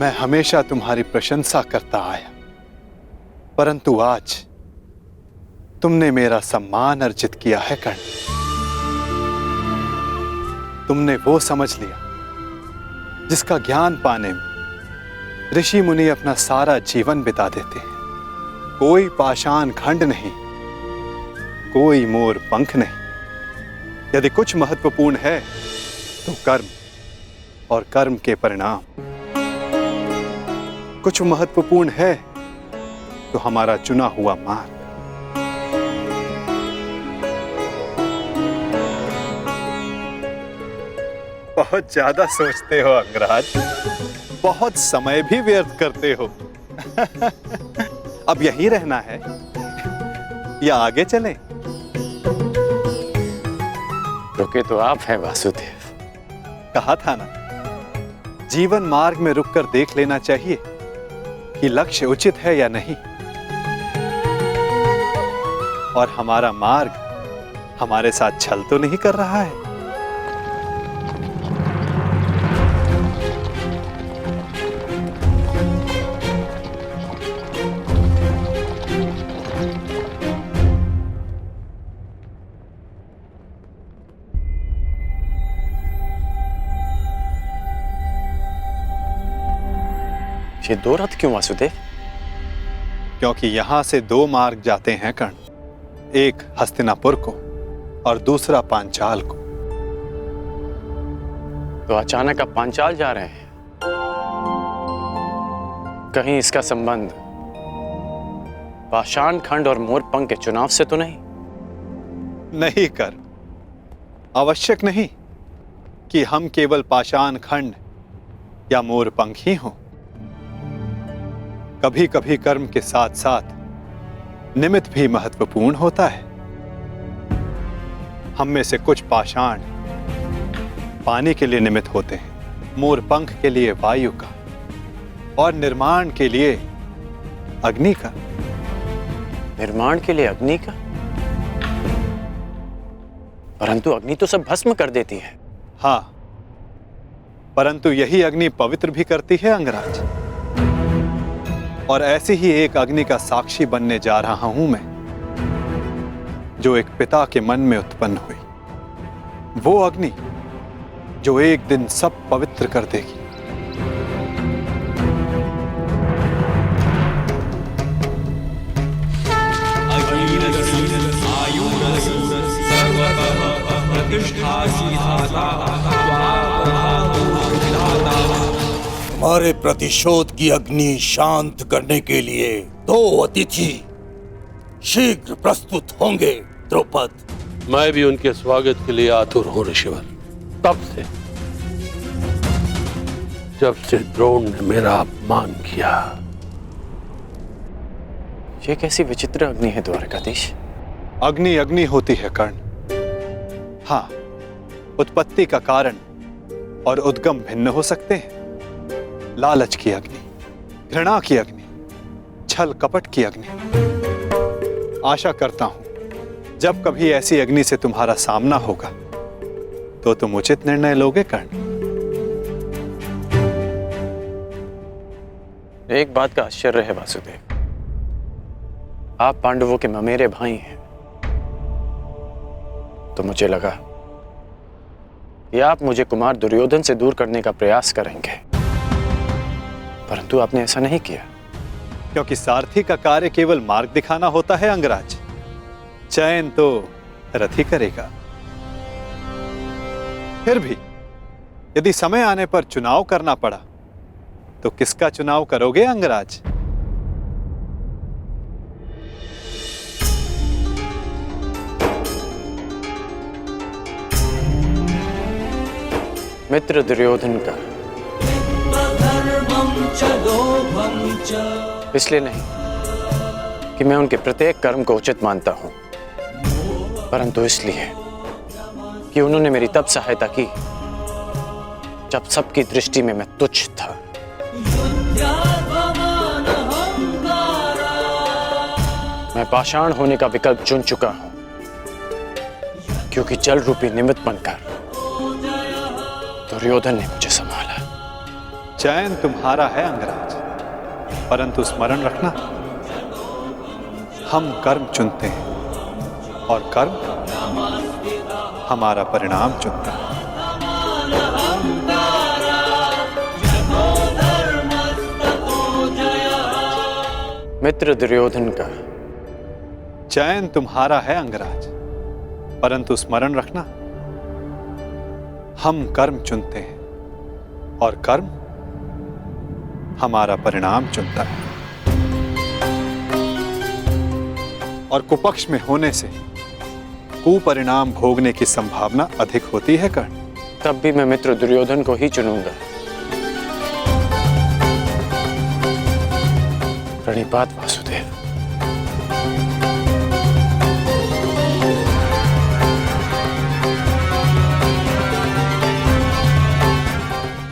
मैं हमेशा तुम्हारी प्रशंसा करता आया, परंतु आज तुमने मेरा सम्मान अर्जित किया है कर्ण। तुमने वो समझ लिया जिसका ज्ञान पाने में ऋषि मुनि अपना सारा जीवन बिता देते हैं। कोई पाषाण खंड नहीं, कोई मोर पंख नहीं। यदि कुछ महत्वपूर्ण है तो कर्म और कर्म के परिणाम। कुछ महत्वपूर्ण है तो हमारा चुना हुआ मार्ग। बहुत ज्यादा सोचते हो अंगराज, बहुत समय भी व्यर्थ करते हो। अब यहीं रहना है या आगे चलें? रुके तो आप हैं वासुदेव। कहा था ना, जीवन मार्ग में रुककर देख लेना चाहिए कि लक्ष्य उचित है या नहीं। और हमारा मार्ग हमारे साथ छल तो नहीं कर रहा है। ये दो रथ क्यों वासुदेव? क्योंकि यहां से दो मार्ग जाते हैं कर्ण, एक हस्तिनापुर को और दूसरा पांचाल को। तो अचानक आप पांचाल जा रहे हैं? कहीं इसका संबंध पाषाण खंड और मोरपंख के चुनाव से तो नहीं? नहीं कर, आवश्यक नहीं कि हम केवल पाषाण खंड या मोरपंख ही हों। कभी कभी कर्म के साथ साथ निमित्त भी महत्वपूर्ण होता है। हम में से कुछ पाषाण पानी के लिए निमित्त होते हैं, मोरपंख के लिए वायु का, और निर्माण के लिए अग्नि का। निर्माण के लिए अग्नि का? परंतु अग्नि तो सब भस्म कर देती है। हाँ, परंतु यही अग्नि पवित्र भी करती है अंगराज। और ऐसी ही एक अग्नि का साक्षी बनने जा रहा हूं मैं, जो एक पिता के मन में उत्पन्न हुई। वो अग्नि जो एक दिन सब पवित्र कर देगी। हमारे प्रतिशोध की अग्नि शांत करने के लिए दो अतिथि शीघ्र प्रस्तुत होंगे द्रौपद। मैं भी उनके स्वागत के लिए आतुर हूं ऋषिवर। तब से जब से द्रोण ने मेरा अपमान किया। ये कैसी विचित्र अग्नि है द्वारकाधीश? अग्नि अग्नि होती है कर्ण। हाँ, उत्पत्ति का कारण और उद्गम भिन्न हो सकते हैं। लालच की अग्नि, घृणा की अग्नि, छल कपट की अग्नि। आशा करता हूं जब कभी ऐसी अग्नि से तुम्हारा सामना होगा तो तुम उचित निर्णय लोगे कर्ण। एक बात का आश्चर्य है वासुदेव, आप पांडवों के ममेरे भाई हैं, तो मुझे लगा कि आप मुझे कुमार दुर्योधन से दूर करने का प्रयास करेंगे, परंतु आपने ऐसा नहीं किया। क्योंकि सारथी का कार्य केवल मार्ग दिखाना होता है अंगराज, चयन तो रथ ही करेगा। फिर भी यदि समय आने पर चुनाव करना पड़ा तो किसका चुनाव करोगे अंगराज? मित्र दुर्योधन का। इसलिए नहीं कि मैं उनके प्रत्येक कर्म को उचित मानता हूं, परंतु इसलिए कि उन्होंने मेरी तब सहायता की जब सबकी दृष्टि में मैं तुच्छ था। मैं पाषाण होने का विकल्प चुन चुका हूं, क्योंकि जल रूपी निमित्त बनकर दुर्योधन ने मुझे संभाला। चयन तुम्हारा है अंगराज, परंतु स्मरण रखना, हम कर्म चुनते हैं और कर्म हमारा परिणाम चुनता है। मित्र दुर्योधन का। चयन तुम्हारा है अंगराज, परंतु स्मरण रखना, हम कर्म चुनते हैं और कर्म हमारा परिणाम चुनता है। और कुपक्ष में होने से कुपरिणाम भोगने की संभावना अधिक होती है कर्ण। तब भी मैं मित्र दुर्योधन को ही चुनूंगा। प्रणिपात वासुदेव।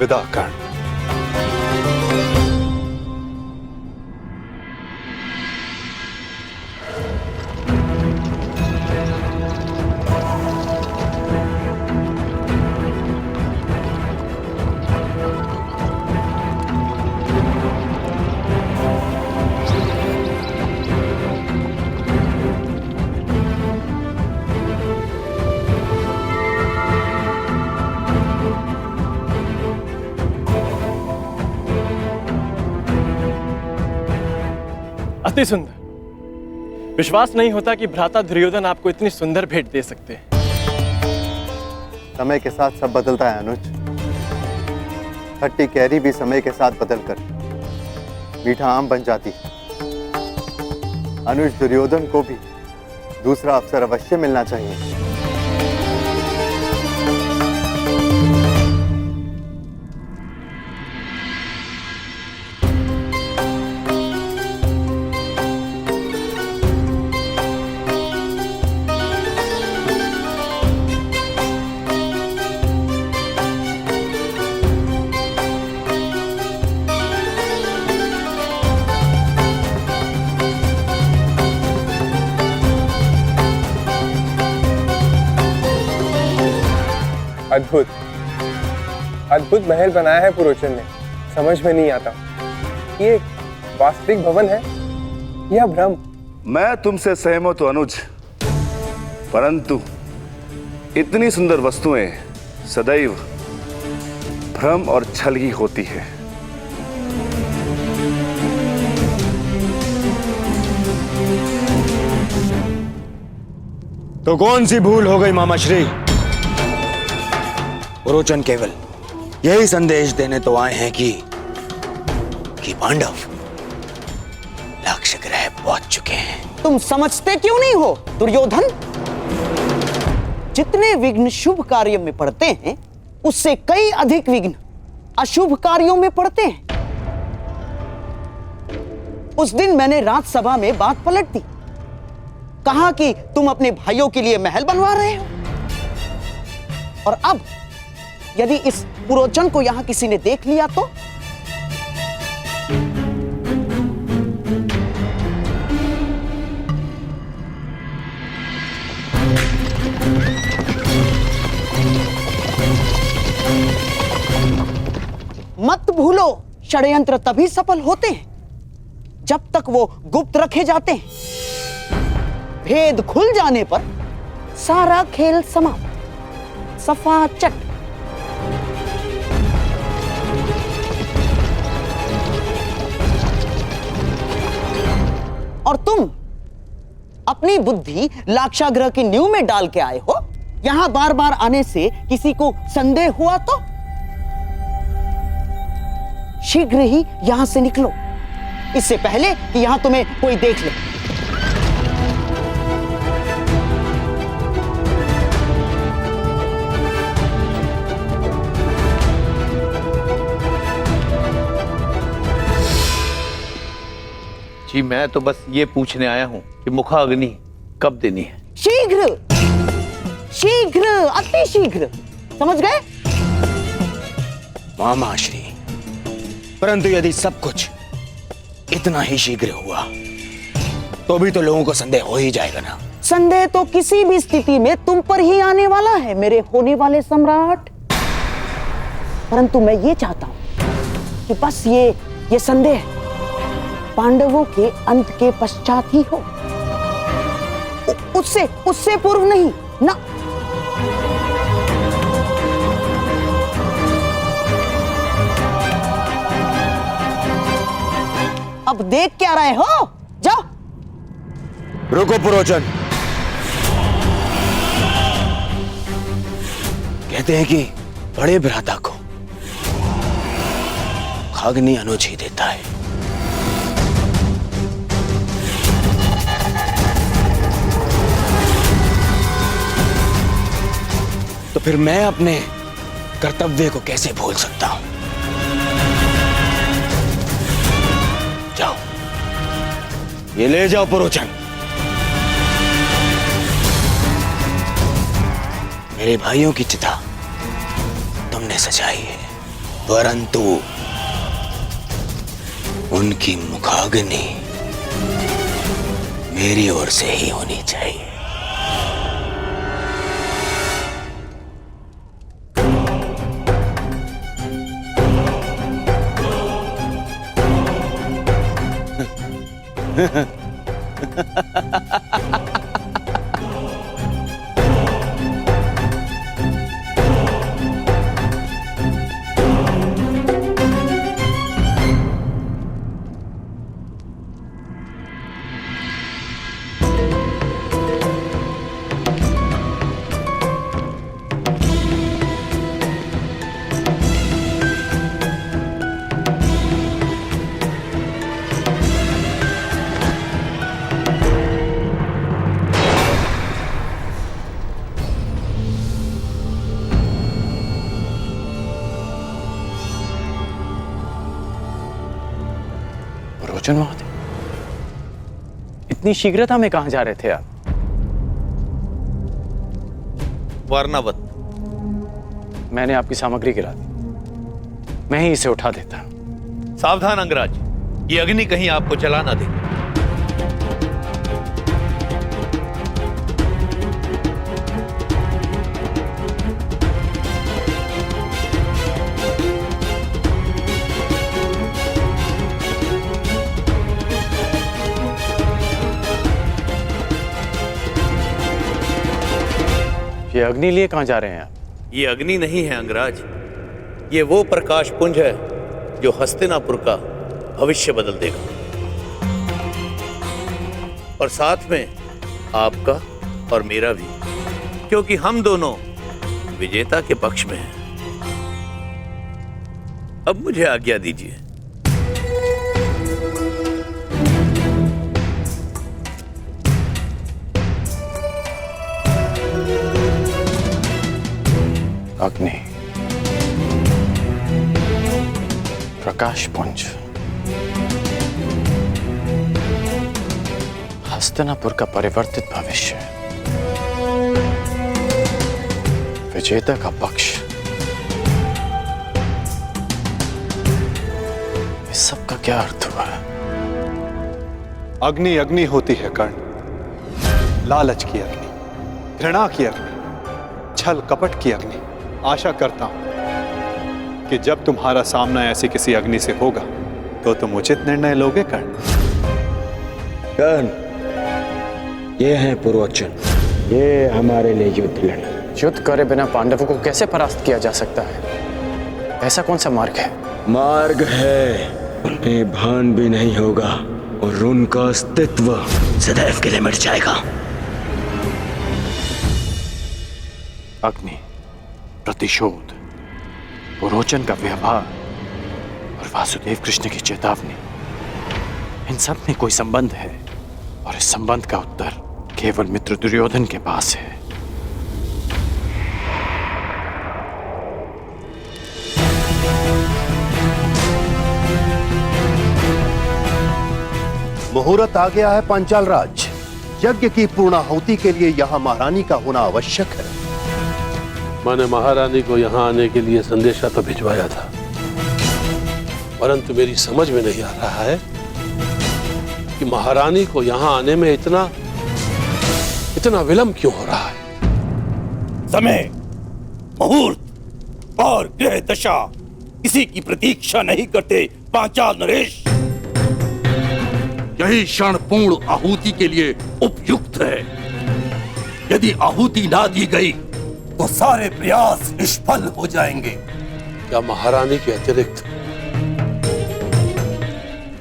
विदा कर्ण। अति सुंदर। विश्वास नहीं होता कि भ्राता दुर्योधन आपको इतनी सुंदर भेंट दे सकते हैं। समय के साथ सब बदलता है अनुज। खट्टी कैरी भी समय के साथ बदलकर मीठा आम बन जाती है। अनुज, दुर्योधन को भी दूसरा अवसर अवश्य मिलना चाहिए। अद्भुत अद्भुत महल बनाया है पुरोचन ने। समझ में नहीं आता ये वास्तविक भवन है या भ्रम। मैं तुमसे सहमत हूं अनुज, परंतु इतनी सुंदर वस्तुएं सदैव भ्रम और छल ही होती है। तो कौन सी भूल हो गई मामाश्री? पुरोचन केवल यही संदेश देने तो आए हैं कि पांडव लक्ष्य ग्रह पहुंच चुके हैं। तुम समझते क्यों नहीं हो दुर्योधन? जितने विघ्न शुभ कार्य में पड़ते हैं उससे कई अधिक विघ्न अशुभ कार्यों में पड़ते हैं। उस दिन मैंने राजसभा में बात पलट दी, कहा कि तुम अपने भाइयों के लिए महल बनवा रहे हो, और अब यदि इस पुरोचन को यहां किसी ने देख लिया तो? मत भूलो, षड्यंत्र तभी सफल होते हैं जब तक वो गुप्त रखे जाते हैं। भेद खुल जाने पर सारा खेल समाप्त, सफा चट। और तुम अपनी बुद्धि लाक्षागृह की नींव में डाल के आए हो। यहां बार बार आने से किसी को संदेह हुआ तो? शीघ्र ही यहां से निकलो, इससे पहले कि यहां तुम्हें कोई देख ले। जी मैं तो बस ये पूछने आया हूं कि मुखाग्नि कब देनी है? शीघ्र, शीघ्र, अति शीघ्र, समझ गए? मामा श्री, परंतु यदि सब कुछ इतना ही शीघ्र हुआ तो भी तो लोगों को संदेह हो ही जाएगा ना। संदेह तो किसी भी स्थिति में तुम पर ही आने वाला है मेरे होने वाले सम्राट। परंतु मैं ये चाहता हूं कि बस ये संदेह पांडवों के अंत के पश्चात ही हो, उससे पूर्व नहीं ना। अब देख क्या रहे हो, जाओ। रुको पुरोचन, कहते हैं कि बड़े भ्राता को मुखाग्नि अनुज ही देता है। तो फिर मैं अपने कर्तव्य को कैसे भूल सकता हूं? जाओ, ये ले जाओ पुरोचन। मेरे भाइयों की चिता तुमने सजाई है, परंतु उनकी मुखाग्नि मेरी ओर से ही होनी चाहिए। महोदय, इतनी शीघ्रता में कहां जा रहे थे आप? वर्णावत। मैंने आपकी सामग्री गिरा दी, मैं ही इसे उठा देता। सावधान अंगराज, ये अग्नि कहीं आपको जला ना दे। ये अग्नि लिए कहां जा रहे हैं आप? ये अग्नि नहीं है अंगराज, ये वो प्रकाश पुंज है जो हस्तिनापुर का भविष्य बदल देगा, और साथ में आपका और मेरा भी, क्योंकि हम दोनों विजेता के पक्ष में हैं। अब मुझे आज्ञा दीजिए। अग्नि, प्रकाश पुंज, हस्तिनापुर का परिवर्तित भविष्य, विजेता का पक्ष, इस सब का क्या अर्थ हुआ? अग्नि अग्नि होती है कर्ण, लालच की अग्नि, घृणा की अग्नि, छल कपट की अग्नि। आशा करता हूं कि जब तुम्हारा सामना ऐसी किसी अग्नि से होगा तो तुम उचित निर्णय लोगे कर्ण। कर्ण, ये है पुरोचन, ये हमारे लिए युद्ध लड़े। युद्ध करे बिना पांडवों को कैसे परास्त किया जा सकता है? ऐसा कौन सा मार्ग है? मार्ग है, उन्हें भान भी नहीं होगा और उनका अस्तित्व सदैव के लिए मिट जाएगा। अग्नि, प्रतिशोध, पुरोचन का व्यवहार और और वासुदेव कृष्ण की चेतावनी, इन सब में कोई संबंध है, और इस संबंध का उत्तर केवल मित्र दुर्योधन के पास है। मुहूर्त आ गया है पांचाल राज। यज्ञ की पूर्णाहुति के लिए यहाँ महारानी का होना आवश्यक है। मैंने महारानी को यहाँ आने के लिए संदेशा तो भिजवाया था, परंतु मेरी समझ में नहीं आ रहा है कि महारानी को यहाँ आने में इतना विलंब क्यों हो रहा है। समय, मुहूर्त और ग्रह दशा किसी की प्रतीक्षा नहीं करते पांचाल नरेश। यही क्षण पूर्ण आहुति के लिए उपयुक्त है। यदि आहुति ना दी गई तो सारे प्रयास निष्फल हो जाएंगे। क्या महारानी के अतिरिक्त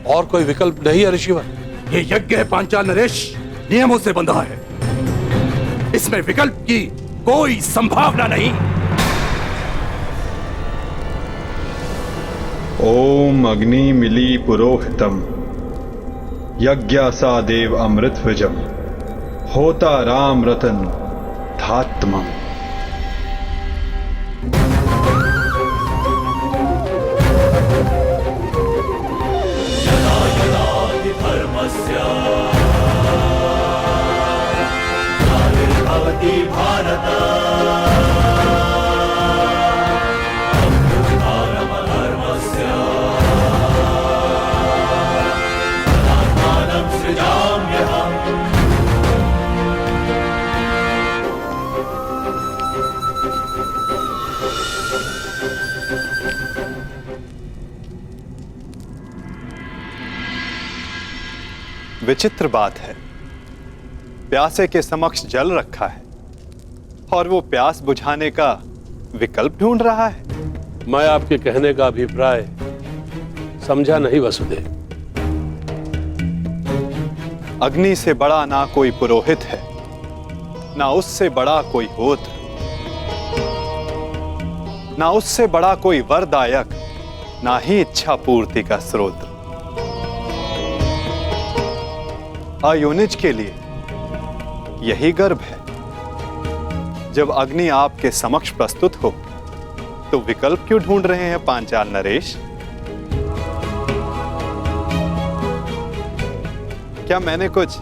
और कोई विकल्प नहीं है ऋषिवर? ये यज्ञ है पांचाल नरेश, नियमों से बंधा है। इसमें विकल्प की कोई संभावना नहीं। ओम अग्नि मिली पुरोहितम यज्ञासा देव अमृत विजम होता राम रतन धात्मम। यदा यदा हि धर्मस्य ग्लानिर्भवति भारत अभ्युत्थानमधर्मस्य तदात्मानं सृजाम्यहम्। विचित्र बात है, प्यासे के समक्ष जल रखा है और वो प्यास बुझाने का विकल्प ढूंढ रहा है। मैं आपके कहने का अभिप्राय समझा नहीं वसुदेव। अग्नि से बड़ा ना कोई पुरोहित है, ना उससे बड़ा कोई होत्र, ना उससे बड़ा कोई वरदायक, ना ही इच्छा पूर्ति का स्रोत। अयोनिज के लिए यही गर्भ है। जब अग्नि आपके समक्ष प्रस्तुत हो तो विकल्प क्यों ढूंढ रहे हैं पांचाल नरेश? क्या मैंने कुछ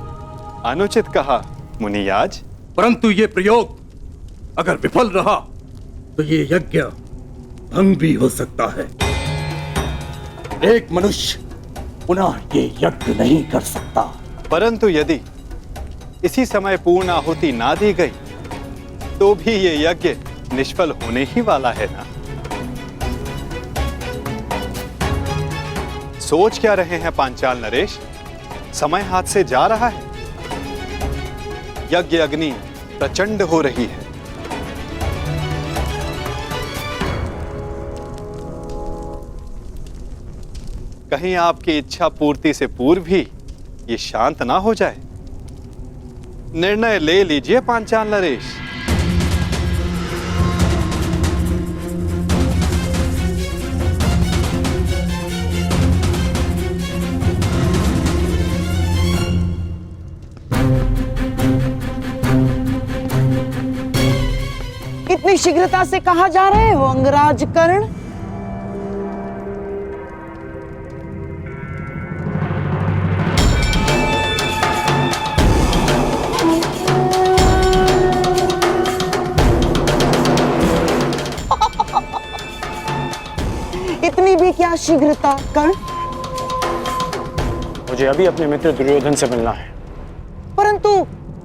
अनुचित कहा मुनियाज? परंतु ये प्रयोग अगर विफल रहा तो ये यज्ञ भंग भी हो सकता है। एक मनुष्य पुनः ये यज्ञ नहीं कर सकता। परंतु यदि इसी समय पूर्ण आहुति ना दी गई तो भी ये यज्ञ निष्फल होने ही वाला है ना। सोच क्या रहे हैं पांचाल नरेश? समय हाथ से जा रहा है। यज्ञ अग्नि प्रचंड हो रही है। कहीं आपकी इच्छा पूर्ति से पूर्व ही ये शांत ना हो जाए। निर्णय ले लीजिए पांचाल नरेश। इतनी शीघ्रता से कहाँ जा रहे हो अंगराज कर्ण? इतनी भी क्या शीघ्रता कर्ण? मुझे अभी अपने मित्र दुर्योधन से मिलना है। परंतु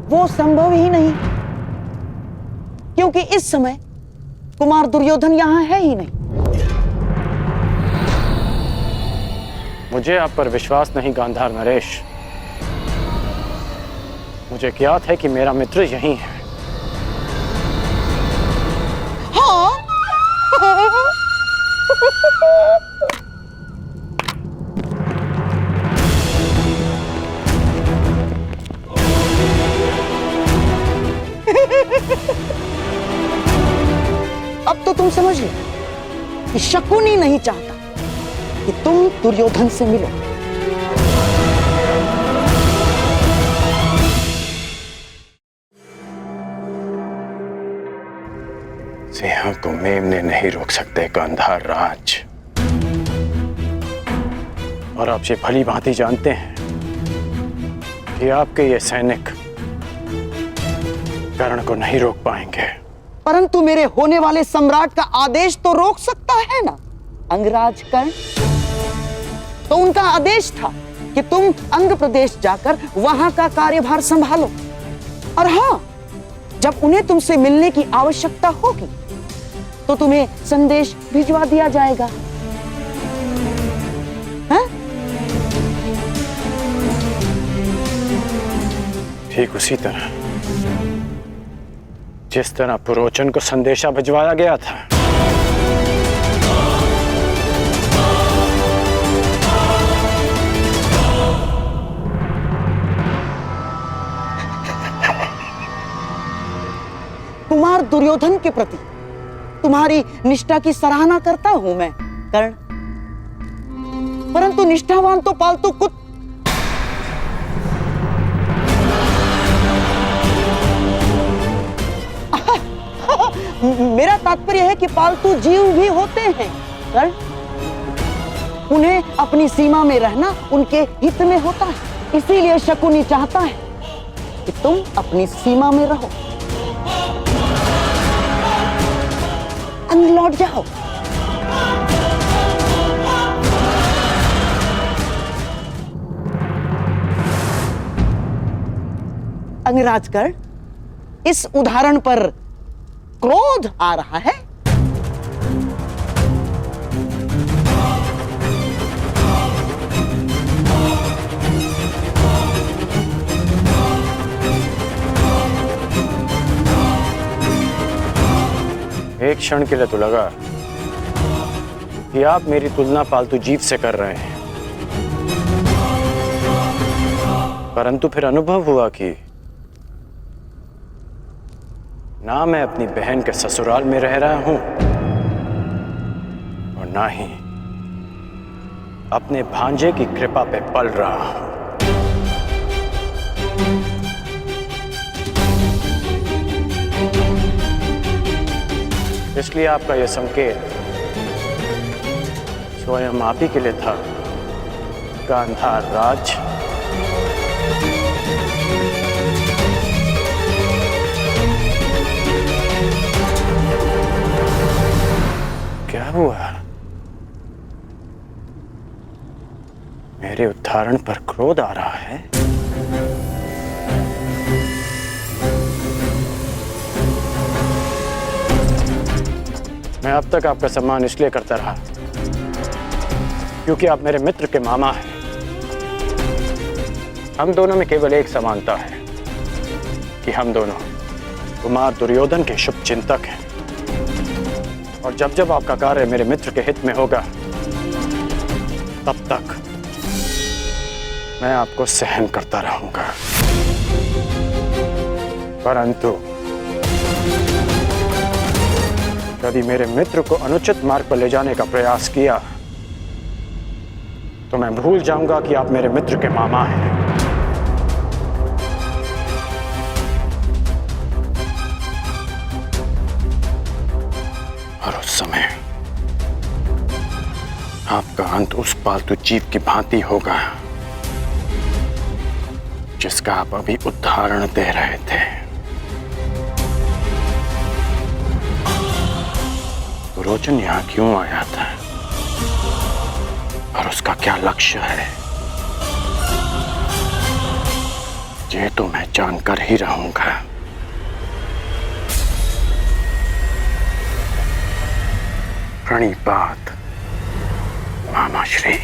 वो संभव ही नहीं, क्योंकि इस समय कुमार दुर्योधन यहां है ही नहीं। मुझे आप पर विश्वास नहीं गांधार नरेश। मुझे ज्ञात है कि मेरा मित्र यहीं है। हाँ? अब तो तुम समझ लो कि शकुनी नहीं चाहता कि कि तुम दुर्योधन से मिलो। सिंह को मेमने नहीं रोक सकते गांधार राज। और आप ये भली भांति जानते हैं कि आपके ये सैनिक कर्ण को नहीं रोक पाएंगे। परंतु मेरे होने वाले सम्राट का आदेश तो रोक सकता है ना अंगराज कर्ण। तो उनका आदेश था कि तुम अंग प्रदेश जाकर वहां का कार्यभार संभालो। और हाँ, जब उन्हें तुमसे मिलने की आवश्यकता होगी तो तुम्हें संदेश भिजवा दिया जाएगा। हाँ? ठीक उसी तरह जिस तरह पुरोचन को संदेशा भिजवाया गया था। कुमार दुर्योधन के प्रति तुम्हारी निष्ठा की सराहना करता हूं मैं कर्ण, परंतु निष्ठावान तो पालतू कुत्ते। मेरा तात्पर्य है कि पालतू जीव भी होते हैं कर्ण। उन्हें अपनी सीमा में रहना उनके हित में होता है। इसीलिए शकुनी चाहता है कि तुम अपनी सीमा में रहो। अंग लौट जाओ। अंगराज कर्ण, इस उदाहरण पर क्रोध आ रहा है। एक क्षण के लिए तो लगा कि आप मेरी तुलना पालतू जीव से कर रहे हैं, परंतु फिर अनुभव हुआ कि ना मैं अपनी बहन के ससुराल में रह रहा हूं और ना ही अपने भांजे की कृपा पे पल रहा हूं। इसलिए आपका यह संकेत स्वयं आप ही के लिए था गांधार राज। क्या हुआ? मेरे उदाहरण पर क्रोध आ रहा है? मैं अब तक आपका सम्मान इसलिए करता रहा क्योंकि आप मेरे मित्र के मामा हैं। हम दोनों में केवल एक समानता है कि हम दोनों कुमार दुर्योधन के शुभ चिंतक हैं। और जब जब आपका कार्य मेरे मित्र के हित में होगा तब तक मैं आपको सहन करता रहूंगा। परंतु यदि मेरे मित्र को अनुचित मार्ग पर ले जाने का प्रयास किया तो मैं भूल जाऊंगा कि आप मेरे मित्र के मामा हैं। और उस समय आपका अंत उस पालतू जीव की भांति होगा जिसका आप अभी उदाहरण दे रहे थे। पुरोचन यहां क्यों आया था और उसका क्या लक्ष्य है, ये तो मैं जानकर ही रहूंगा। प्रणिपात मामाश्री।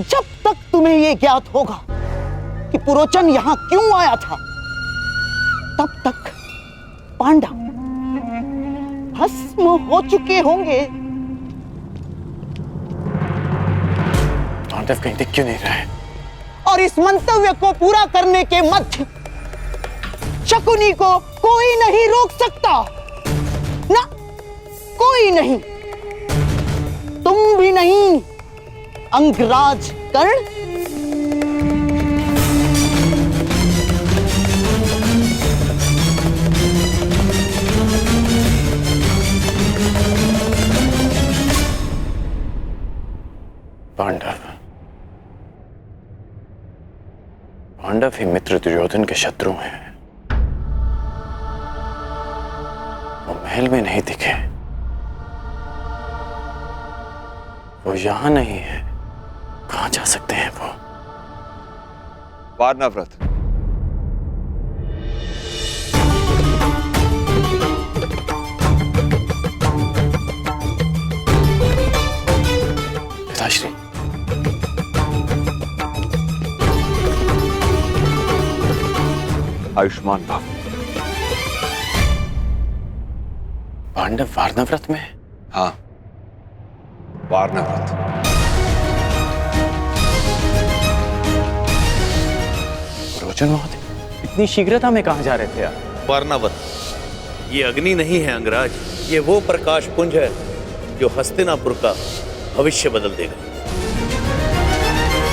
जब तक तुम्हें यह ज्ञात होगा कि पुरोचन यहां क्यों आया था तब तक पांडव भस्म हो चुके होंगे। पांडव कहीं दिख क्यों नहीं रहे? और इस मंतव्य को पूरा करने के मध्य शकुनी को कोई नहीं रोक सकता, ना कोई नहीं, तुम भी नहीं अंगराज कर्ण। पांडव ही मित्र दुर्योधन के शत्रु हैं। वो महल में नहीं दिखे, वो यहां नहीं है, कहां जा सकते हैं वो? वारनाव्रत। पिताश्री, आयुष्मान भव। पांडव वारनाव्रत में? हाँ, वारनाव्रत। रोचन महोदय, इतनी शीघ्रता में कहां जा रहे थे आप? वारनावत, ये अग्नि नहीं है अंगराज, ये वो प्रकाश पुंज है जो हस्तिनापुर का भविष्य बदल देगा।